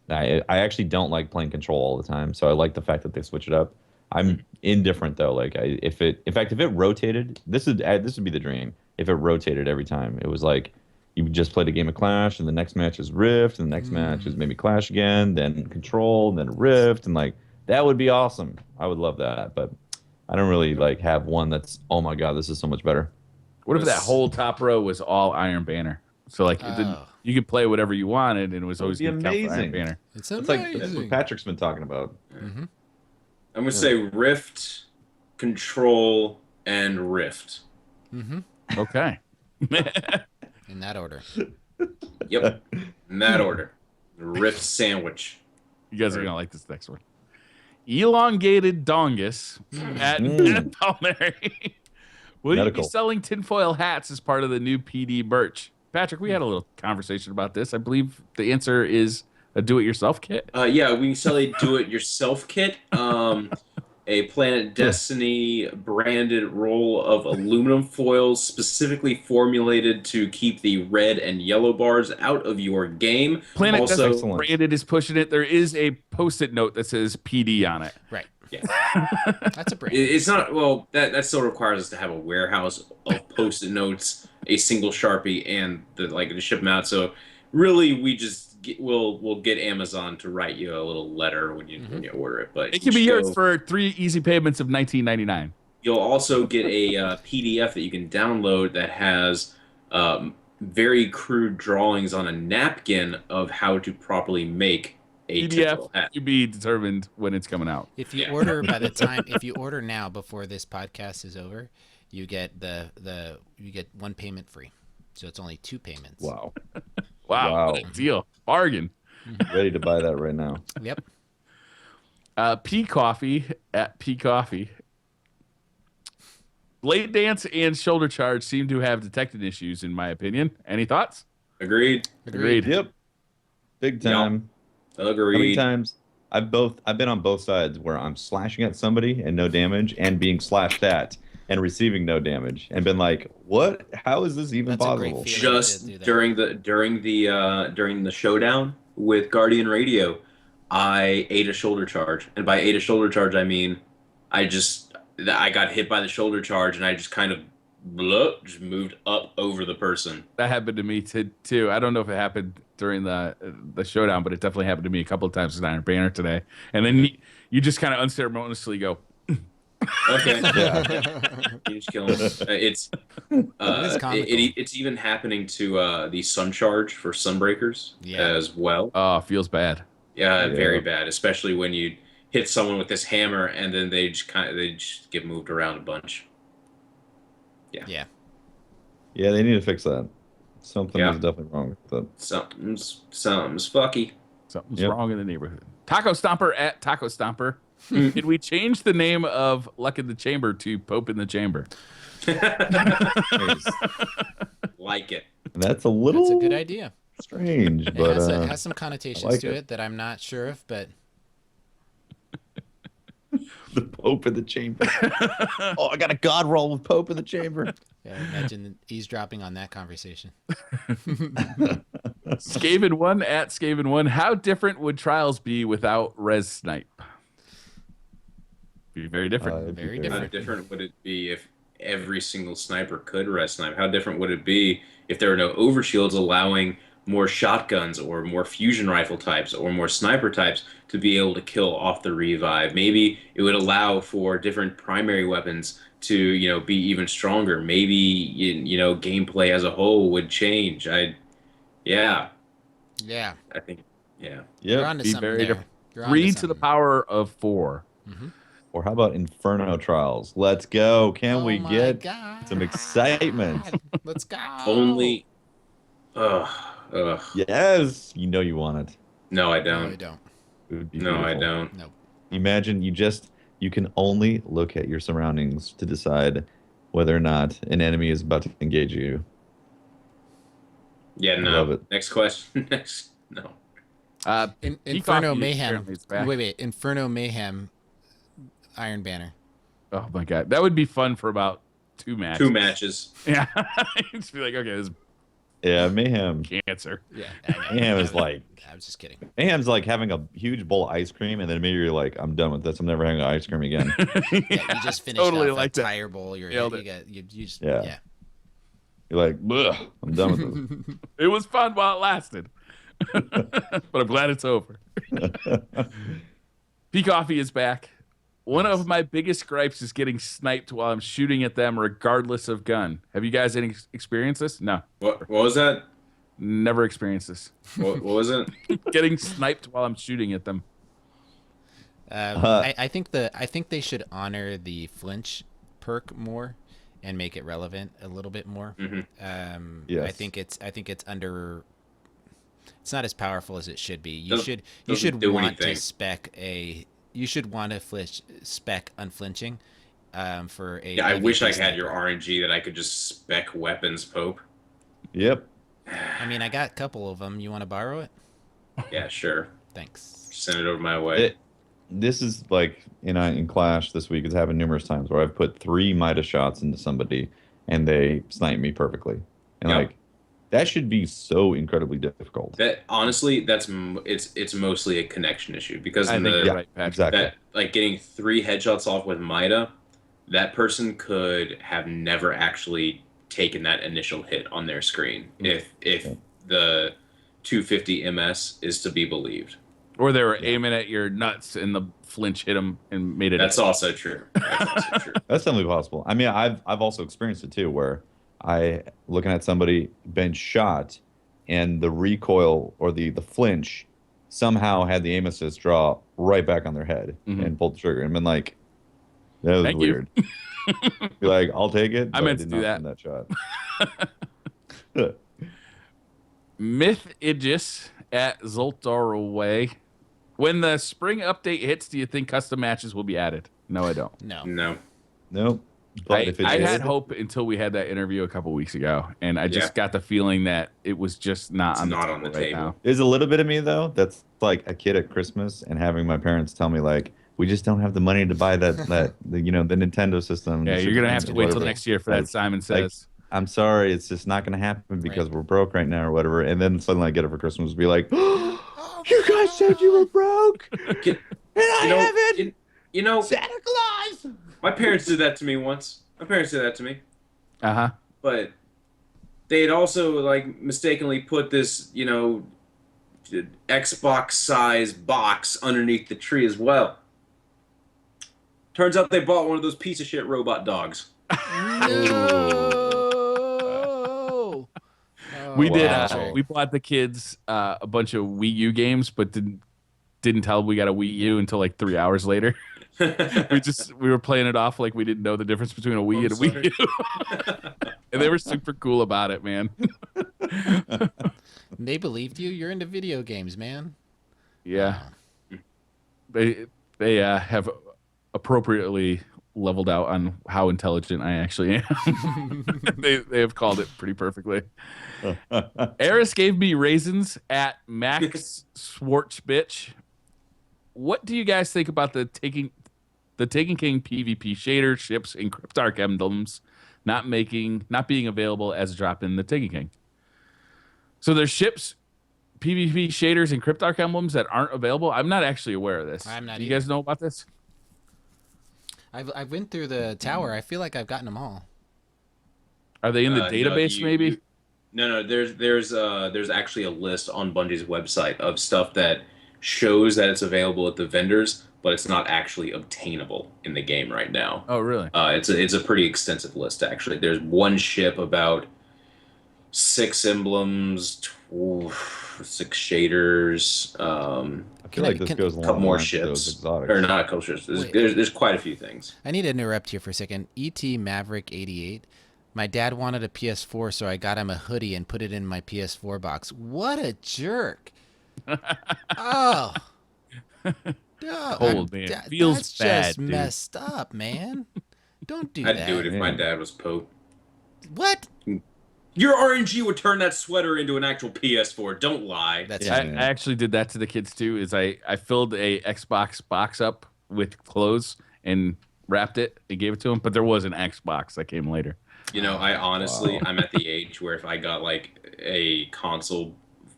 I actually don't like playing control all the time, so I like the fact that they switch it up. I'm indifferent though. Like in fact, if it rotated, this would be the dream. If it rotated every time, it was like you just played a game of Clash, and the next match is Rift, and the next match is maybe Clash again, then Control, then Rift, and like that would be awesome. I would love that, but I don't really like have one that's oh my god, this is so much better. What if that whole top row was all Iron Banner? So like it didn't, you could play whatever you wanted, and it was always It'd be gonna count for Iron amazing. Banner. It's It's amazing. like that's what Patrick's been talking about. Mm-hmm. I'm gonna say Rift, Control, and Rift. Mm-hmm. Okay. In that order. Yep, in that order. Rift sandwich. You guys are gonna like this next one. Elongated dongus at Palmieri. Will you Medical. be selling tinfoil hats as part of the new PD merch? Patrick, we had a little conversation about this. I believe the answer is a do-it-yourself kit. Yeah, we can sell a do-it-yourself kit. A PlanetDestiny branded roll of aluminum foils specifically formulated to keep the red and yellow bars out of your game. PlanetDestiny Also, branded is pushing it. There is a post-it note that says PD on it. Right. yeah. That's a brand. It's not, well, that still requires us to have a warehouse of post-it notes, a single Sharpie, and to ship them out. So really, we just we'll get Amazon to write you a little letter when you order it. But It can be yours for 3 easy payments of $19.99. You'll also get a PDF that you can download that has very crude drawings on a napkin of how to properly make a tinfoil hat. To be determined when it's coming out. If you order if you order now before this podcast is over, you get you get one payment free. So it's only 2 payments. Wow. Wow. What a deal. Bargain. Ready to buy that right now. Yep. P Coffee at P Coffee. Blade Dance and Shoulder Charge seem to have detected issues, in my opinion. Any thoughts? Agreed. Yep. Big time. Agreed. How many times I've been on both sides where I'm slashing at somebody and no damage, and being slashed at and receiving no damage, and been like, what? How is this even That's a great possible? feeling. Just to do that. during the showdown with Guardian Radio, I ate a shoulder charge, and by ate a shoulder charge I mean I got hit by the shoulder charge, and I just kind of just moved up over the person. That happened to me too. I don't know if it happened during the showdown, but it definitely happened to me a couple of times with Iron Banner today. And then you just kind of unceremoniously go. Okay. Yeah. You just kill him. It's even happening to the Sun Charge for Sunbreakers as well. Oh, feels bad. Yeah, very bad, especially when you hit someone with this hammer and then they just get moved around a bunch. Yeah. Yeah, they need to fix that. Something is definitely wrong with that. Something's fucky. Something's wrong in the neighborhood. Taco Stomper at Taco Stomper. Did we change the name of Luck in the Chamber to Pope in the Chamber? Like it. That's a little. That's a good idea. Strange, It but has some connotations like to it. it that I'm not sure of, but the Pope in the chamber. Oh, I got a god roll with Pope in the chamber. yeah, imagine eavesdropping on that conversation. Skaven1 at Skaven1. How different would Trials be without Res Snipe? Be very different. Very How different. different would it be if every single sniper could res snipe? How different would it be if there were no overshields allowing more shotguns or more fusion rifle types or more sniper types to be able to kill off the revive? Maybe it would allow for different primary weapons to, be even stronger. Maybe, gameplay as a whole would change. Yeah. I think, yeah. You're Yeah. onto Be something very there. different. You're onto 3 to the something. power of 4. Or how about Inferno Trials? Let's go. Can we my get God. some excitement? Let's go. Only, ugh. Yes. You know you want it. No, I No, don't. we don't. It would be No, I beautiful. don't. Nope. Imagine you can only look at your surroundings to decide whether or not an enemy is about to engage you. Yeah, I no. love it. Next question. No. Inferno Coffee Mayhem. apparently is back. Wait. Inferno Mayhem. Iron Banner. Oh my god, that would be fun for about 2 matches. 2 matches. Yeah, just be like, okay, this Yeah, Mayhem. is cancer. Yeah. Mayhem is like I was just kidding. Mayhem's like having a huge bowl of ice cream, and then maybe you're like, I'm done with this. I'm never having ice cream again. Yeah, you just finished Totally off like a that. tire bowl. You just Yeah. You're like, "Bleh, I'm done with this. It was fun while it lasted, but I'm glad it's over. P Coffee is back. One of my biggest gripes is getting sniped while I'm shooting at them, regardless of gun. Have you guys any experienced this? No. What was that? Never experienced this. What was it? Getting sniped while I'm shooting at them. I think they should honor the flinch perk more and make it relevant a little bit more. Mm-hmm. Yes. I think it's under. It's not as powerful as it should be. You Doesn't should do want to anything. spec a. You should want to spec unflinching, for a. Yeah, I wish AVP I had your sniper. RNG that I could just spec weapons, Pope. Yep. I mean, I got a couple of them. You want to borrow it? Yeah, sure. Thanks. Send it over my way. This is like in Clash this week. It's happened numerous times where I've put 3 Midas shots into somebody and they snipe me perfectly. And Yep. like that should be so incredibly difficult. That honestly, it's mostly a connection issue because I in think the you're right, Patrick. Exactly. that like getting 3 headshots off with Mida, that person could have never actually taken that initial hit on their screen if the 250 MS is to be believed. Or they were aiming at your nuts and the flinch hit them and made it. That's also true. That's also true. That's definitely possible. I mean, I've also experienced it too, where I looking at somebody been shot, and the recoil or the flinch somehow had the aim assist draw right back on their head and pulled the trigger and been like, that was Thank you. weird. Be like, I'll take it. I but meant to did do not that. send that shot. Myth Aegis at Zoltar Way. When the spring update hits, do you think custom matches will be added? No, I don't. No. No. Nope. But if it I had did- hope until we had that interview a couple weeks ago, and I just got the feeling that it was just not It's on the not table on the right table. now. There's a little bit of me though that's like a kid at Christmas and having my parents tell me like, we just don't have the money to buy the Nintendo system. Yeah, the you're Super gonna have to Nintendo, wait till whatever. next year for that. Like- Simon Says. I'm sorry, it's just not gonna happen because Right. we're broke right now or whatever. And then suddenly I get it for Christmas, be like, oh, you guys said you were broke, Can- and I You know, haven't. you know, Santa Claus. my parents did that to me once. My parents did that to me. Uh-huh. But they had also like mistakenly put this, Xbox size box underneath the tree as well. Turns out they bought one of those piece of shit robot dogs. No. We did. Wow. We bought the kids a bunch of Wii U games, but didn't tell them we got a Wii U until like 3 hours later. we were playing it off like we didn't know the difference between a Wii and a Wii U. And they were super cool about it, man. They believed you. You're into video games, man. Yeah. They have appropriately leveled out on how intelligent I actually am. They have called it pretty perfectly. Eris gave me raisins at Max Schwartzbitch. What do you guys think about the Taken King PvP shader ships and Cryptarch emblems not being available as a drop in the Taken King? So there's ships, PvP shaders, and Cryptarch emblems that aren't available. I'm not actually aware of this. I'm not Do you either. guys know about this? I went through the tower. I feel like I've gotten them all. Are they in the No, database? Maybe. No. There's actually a list on Bungie's website of stuff that shows that it's available at the vendors, but it's not actually obtainable in the game right now. Oh, really? It's a pretty extensive list actually. There's one ship about 6 emblems, 6 shaders. I feel like this goes A along couple the more lines of those ships, exotics. or not a couple ships. Wait. There's quite a few things. I need to interrupt here for a second. ET Maverick 88. My dad wanted a PS4, so I got him a hoodie and put it in my PS4 box. What a jerk! Oh, no, Cold, man. Feels that's bad, just dude. messed up, man. Don't do I'd that. do it if my Yeah. dad was Pope. What? Your RNG would turn that sweater into an actual PS4. Don't lie. That's I actually did that to the kids too. Is I filled a Xbox box up with clothes and wrapped it and gave it to them, but there was an Xbox that came later. You know, I honestly, I'm at the age where if I got like a console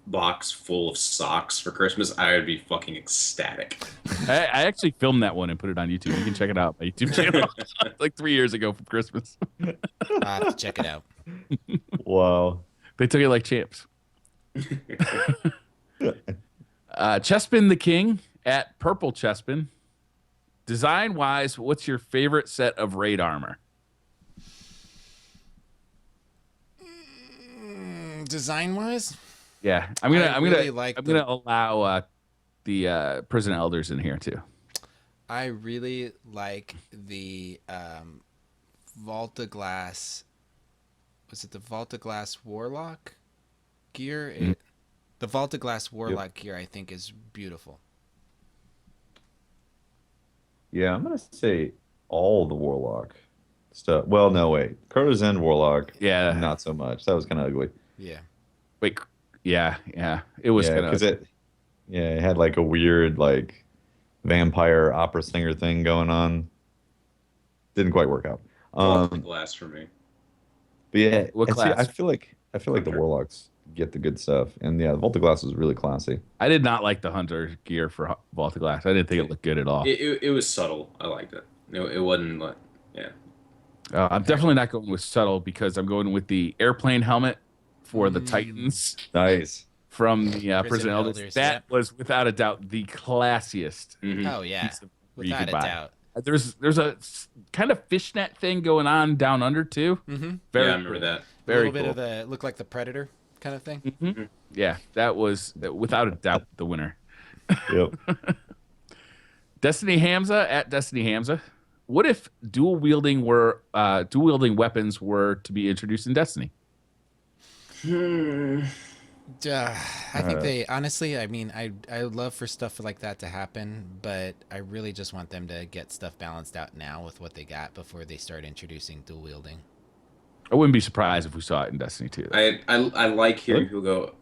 box full of socks for Christmas, I would be fucking ecstatic. I actually filmed that one and put it on YouTube. You can check it out. My YouTube channel, like 3 years ago for Christmas. I have to check it out. Wow. They took it like champs. Chespin the King at Purple Chespin. Design wise, what's your favorite set of raid armor? Design wise, Yeah, I'm gonna allow the prison elders in here too. I really like the Vault of Glass. Was it the Vault of Glass Warlock gear? Mm-hmm. The Vault of Glass Warlock gear, I think, is beautiful. Yeah, I'm gonna say all the Warlock stuff. Well, no, wait. Crow's End Warlock. Yeah, not so much. That was kind of ugly. Yeah. Wait. Yeah. It was kind of. It had like a weird like vampire opera singer thing going on. Didn't quite work out. Glass for me. But yeah, What class? I feel like the Warlocks get the good stuff, and yeah, the Vault of Glass was really classy. I did not like the Hunter gear for Vault of Glass. I didn't think it looked good at all. It was subtle. I liked it. It wasn't like, yeah. I'm definitely not going with subtle because I'm going with the airplane helmet for the Titans. Nice. From the Prison Elders. That was without a doubt the classiest. Mm-hmm. Oh yeah, without a doubt. There's a kind of fishnet thing going on down under too. Mm-hmm. Yeah, I remember that. Very a little bit of the look like the Predator kind of thing. Mm-hmm. Yeah, that was without a doubt the winner. Yep. Destiny Hamza at Destiny Hamza. What if dual wielding weapons were to be introduced in Destiny? I think they honestly. I mean, I would love for stuff like that to happen, but I really just want them to get stuff balanced out now with what they got before they start introducing dual wielding. I wouldn't be surprised if we saw it in Destiny 2. I like hearing people go,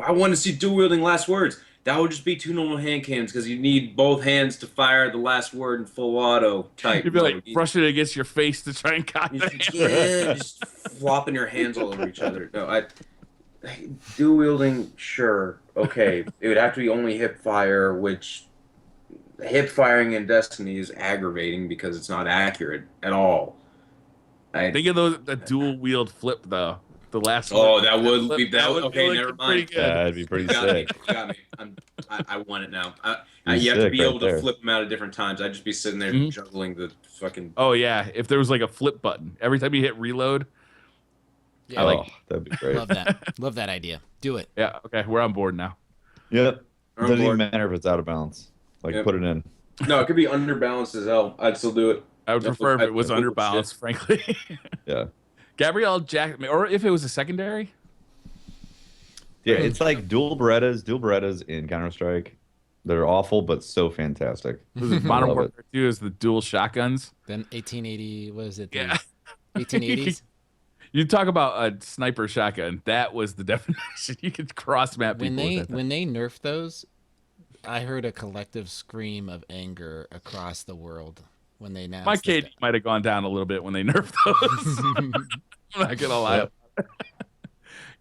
I want to see dual wielding last words. That would just be 2 normal hand cannons because you need both hands to fire the last word in full auto type. You'd be like brushing it against your face to try and cock the yeah, just flopping your hands all over each other. No, dual wielding, sure, okay. It would have to be only hip fire, which hip firing in Destiny is aggravating because it's not accurate at all. Think of the dual wield flip though. The last one. Oh, that would be that. Okay, never mind. That'd be pretty sick. You got me. I want it now. You have to be able to flip them out at different times. I'd just be sitting there juggling the fucking. Oh yeah, if there was like a flip button every time you hit reload. Yeah, that'd be great. Love that. Love that idea. Do it. Yeah. Okay, we're on board now. Yep. Doesn't even matter if it's out of balance. Like put it in. No, it could be underbalanced as hell. I'd still do it. I would prefer if it was underbalanced, frankly. Yeah. Gabrielle Jack, or if it was a secondary. Yeah, it's like dual Berettas in Counter-Strike. They're awful, but so fantastic. Modern Warfare 2 is the dual shotguns. Then 1880, what is it? Yeah. 1880s? You talk about a sniper shotgun. That was the definition. You could cross map people. When they nerfed those, I heard a collective scream of anger across the world when they announced. My KD might have gone down a little bit when they nerfed those. I'm not gonna lie.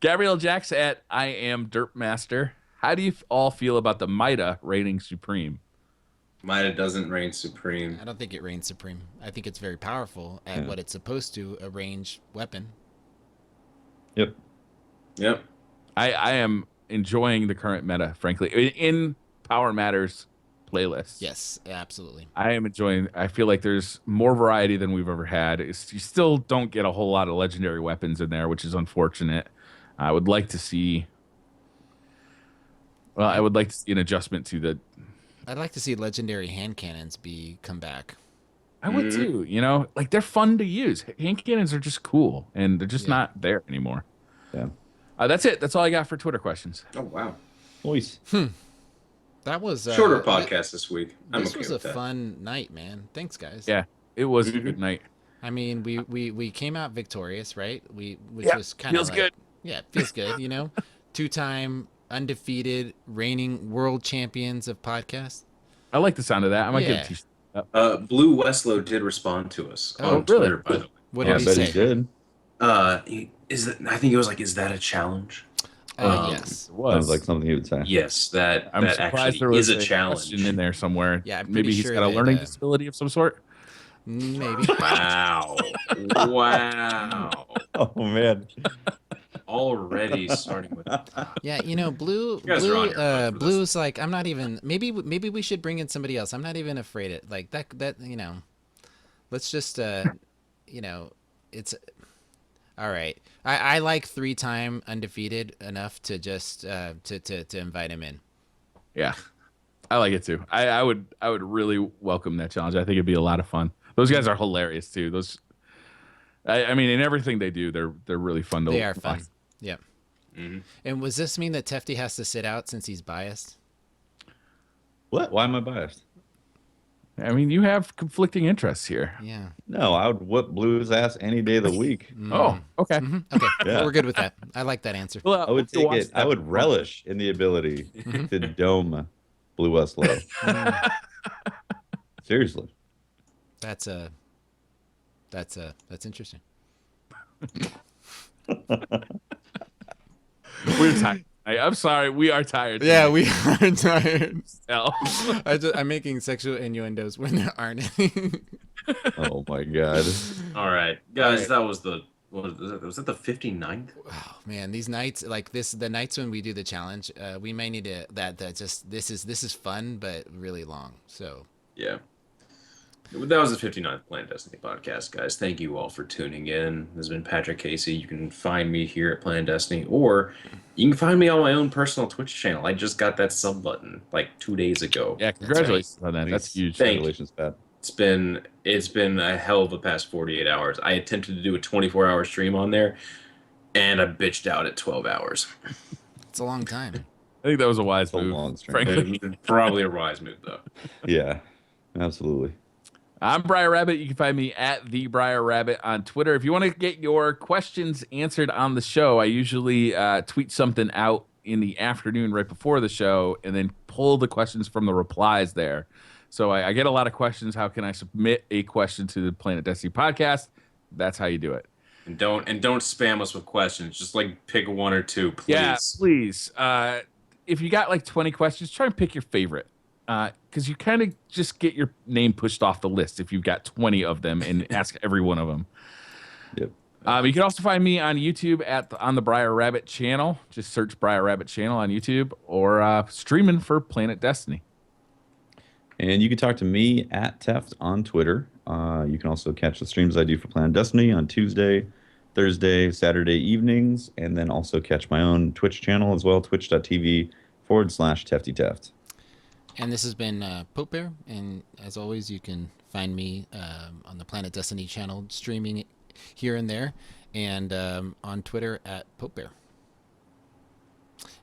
Gabrielle Jacks at I am Derpmaster. How do you all feel about the Mida reigning supreme? Mida doesn't reign supreme. I don't think it reigns supreme. I think it's very powerful at what it's supposed to, a ranged weapon. Yep. I am enjoying the current meta, frankly. In Power Matters playlists. Yes, absolutely. I am enjoying. I feel like there's more variety than we've ever had. You still don't get a whole lot of legendary weapons in there, which is unfortunate. I would like to see. Well, I would like to see an adjustment to the. I'd like to see legendary hand cannons come back. I would too. You know, like they're fun to use. Hand cannons are just cool, and they're just not there anymore. Yeah. That's it. That's all I got for Twitter questions. Oh wow. Nice. That was shorter podcast this week. This was a fun night, man. Thanks, guys. Yeah, it was a good night. I mean, we came out victorious, right? Which Yep, was kind of feels like, good. yeah, it feels good. 2-time undefeated reigning world champions of podcasts. I like the sound of that. I might get a Yeah. t-shirt. Blue Westlow did respond to us Oh, on really? Twitter, by the way. What Oh, did I he bet say? he did. I think it was like, is that a challenge? Yes. It was. Sounds like something he would say. Yes, that I'm that surprised actually there was is a challenge. question in there somewhere. Yeah, I'm pretty maybe he's sure got a that, learning disability of some sort. Maybe. Wow. Wow. Oh man. Already starting with Yeah, Blue, You guys are on your butt for this. Blue's like, I'm not even. Maybe we should bring in somebody else. I'm not even afraid of like that. Let's just it's all right. I like 3-time undefeated enough to just to invite him in. Yeah, I like it too. I would really welcome that challenge. I think it'd be a lot of fun. Those guys are hilarious too. I mean, in everything they do, they're really fun to. They are fun. watch. Yep. Mm-hmm. And does this mean that Tefty has to sit out since he's biased? What? Why am I biased? I mean, you have conflicting interests here. Yeah. No, I would whoop Blue's ass any day of the week. Oh, okay. Okay. Yeah. We're good with that. I like that answer. Well, I would we'll take watch it. that. I would relish in the ability to dome Blue Westlow. Seriously. That's interesting. We're tired. I'm sorry. We are tired. Yeah, we are tired. Hell. I'm making sexual innuendos when there aren't any. Oh my god. All right, guys, that was the was that the 59th? Oh man, these nights like this, the nights when we do the challenge, we may need to that just this is fun but really long. So Yeah. That was the 59th PlanetDestiny podcast, guys. Thank you all for tuning in. This has been Patrick Casey. You can find me here at PlanetDestiny, or you can find me on my own personal Twitch channel. I just got that sub button like 2 days ago. Yeah, congratulations on that. That's huge. Thank you. Congratulations, Pat. It's been a hell of a past 48 hours. I attempted to do a 24-hour stream on there, and I bitched out at 12 hours. it's a long time. I think that was a wise It's a move. long stream. Frankly. Probably a wise move, though. Yeah, absolutely. I'm Briar Rabbit. You can find me at the Briar Rabbit on Twitter. If you want to get your questions answered on the show, I usually tweet something out in the afternoon right before the show and then pull the questions from the replies there. So I get a lot of questions. How can I submit a question to the Planet Destiny podcast? That's how you do it. And don't spam us with questions. Just like pick one or two, please. Yeah, please. If you got like 20 questions, try and pick your favorite. Because you kind of just get your name pushed off the list if you've got 20 of them and ask every one of them. Yep. You can also find me on YouTube on the Briar Rabbit channel. Just search Briar Rabbit channel on YouTube, or streaming for Planet Destiny. And you can talk to me at Teft on Twitter. You can also catch the streams I do for Planet Destiny on Tuesday, Thursday, Saturday evenings, and then also catch my own Twitch channel as well, twitch.tv/TeftyTeft. And this has been Pope Bear, and as always, you can find me on the Planet Destiny channel, streaming here and there, and on Twitter at Pope Bear.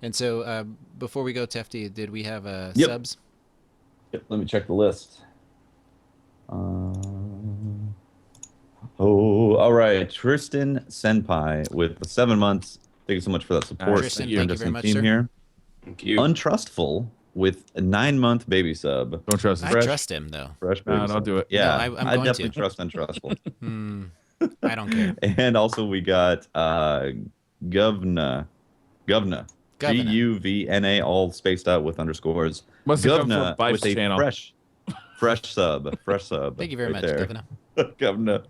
And so, before we go, Tefty, did we have Yep. subs? Yep, let me check the list. All right. Tristan Senpai with the 7 months. Thank you so much for that support. Tristan, Planet thank you Destiny very much, team sir. here. Thank you. Untrustful with a 9-month baby sub. Don't trust I us. trust him, though. Fresh baby No, don't sub. do it. Yeah, No, I'm I going definitely to. trust Untrustful. I don't care. And also we got Govna. Guvna, all spaced out with underscores. Must have come from Govna Bife's with a channel. fresh sub. Thank you very right much, there. Governor. Govna.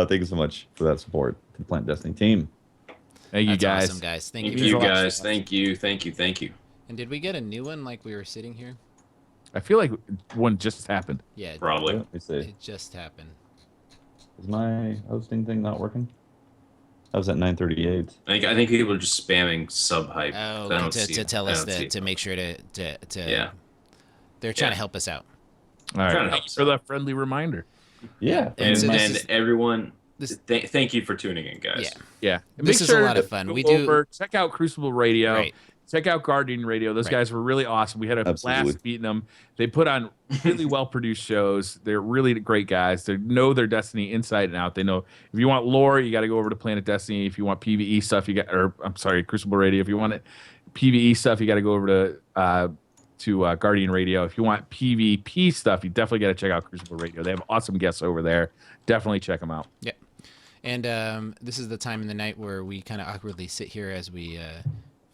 Thank you so much for that support to the Planet Destiny team. Thank you, That's guys. awesome, guys. Thank Thank you. you, very much. guys. Thank you. And did we get a new one like we were sitting here? I feel like one just happened. Yeah, Probably. Let me see. it just happened. Is my hosting thing not working? That was at 9:38. I think people are just spamming sub hype. Oh, I don't to see it. tell I us don't see to it. make sure to Yeah. They're trying Yeah. to help us out. All right. Trying to Thank help you for that friendly reminder. Yeah. And And, so this and is- everyone, this- thank you for tuning in, guys. Yeah. Yeah. And This make is a sure lot of to fun. go We do- over, check out Crucible Radio. Right. check out Guardian Radio. Those guys were really awesome. We had a blast beating them. They put on really well-produced shows. They're really great guys. They know their Destiny inside and out. They know if you want lore, you got to go over to PlanetDestiny. If you want PvE stuff, Crucible Radio. If you want PvE stuff, you got to go over to Guardian Radio. If you want PvP stuff, you definitely got to check out Crucible Radio. They have awesome guests over there. Definitely check them out. Yep. And this is the time in the night where we kind of awkwardly sit here as we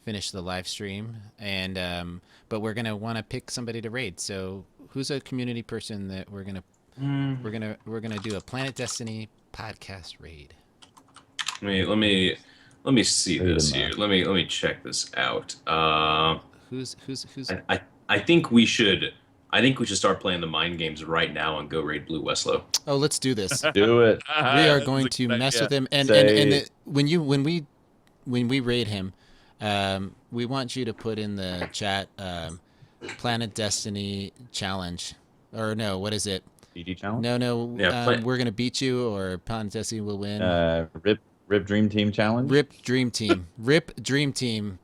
finish the live stream, and but we're gonna want to pick somebody to raid. So who's a community person that we're gonna do a PlanetDestiny podcast raid? Let me see this here. Let me check this out. Who's I think we should start playing the mind games right now and go raid Blue Westlow. Oh, let's do this. Do it. We are going to mess with him, and when we raid him, we want you to put in the chat PlanetDestiny challenge, or no, what is it? BD challenge? No. Yeah, we're gonna beat you, or PlanetDestiny will win. Rip Dream Team challenge. Rip Dream Team. Rip Dream Team.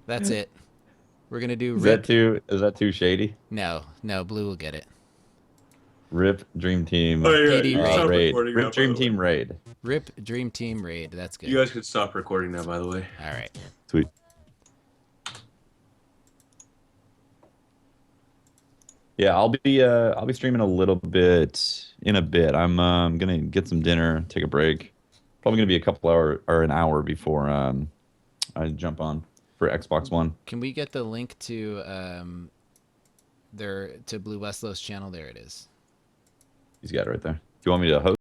That's it. We're gonna do. Is that too shady? No, Blue will get it. Rip Dream Team. raid. Rip Dream Team raid. Rip Dream Team raid. That's good. You guys could stop recording now, by the way. All right. Sweet. Yeah, I'll be streaming a little bit in a bit. I'm gonna get some dinner, take a break. Probably gonna be a couple hour or an hour before I jump on for Xbox One. Can we get the link to Blue Westlow's channel? There it is. He's got it right there. Do you want me to host?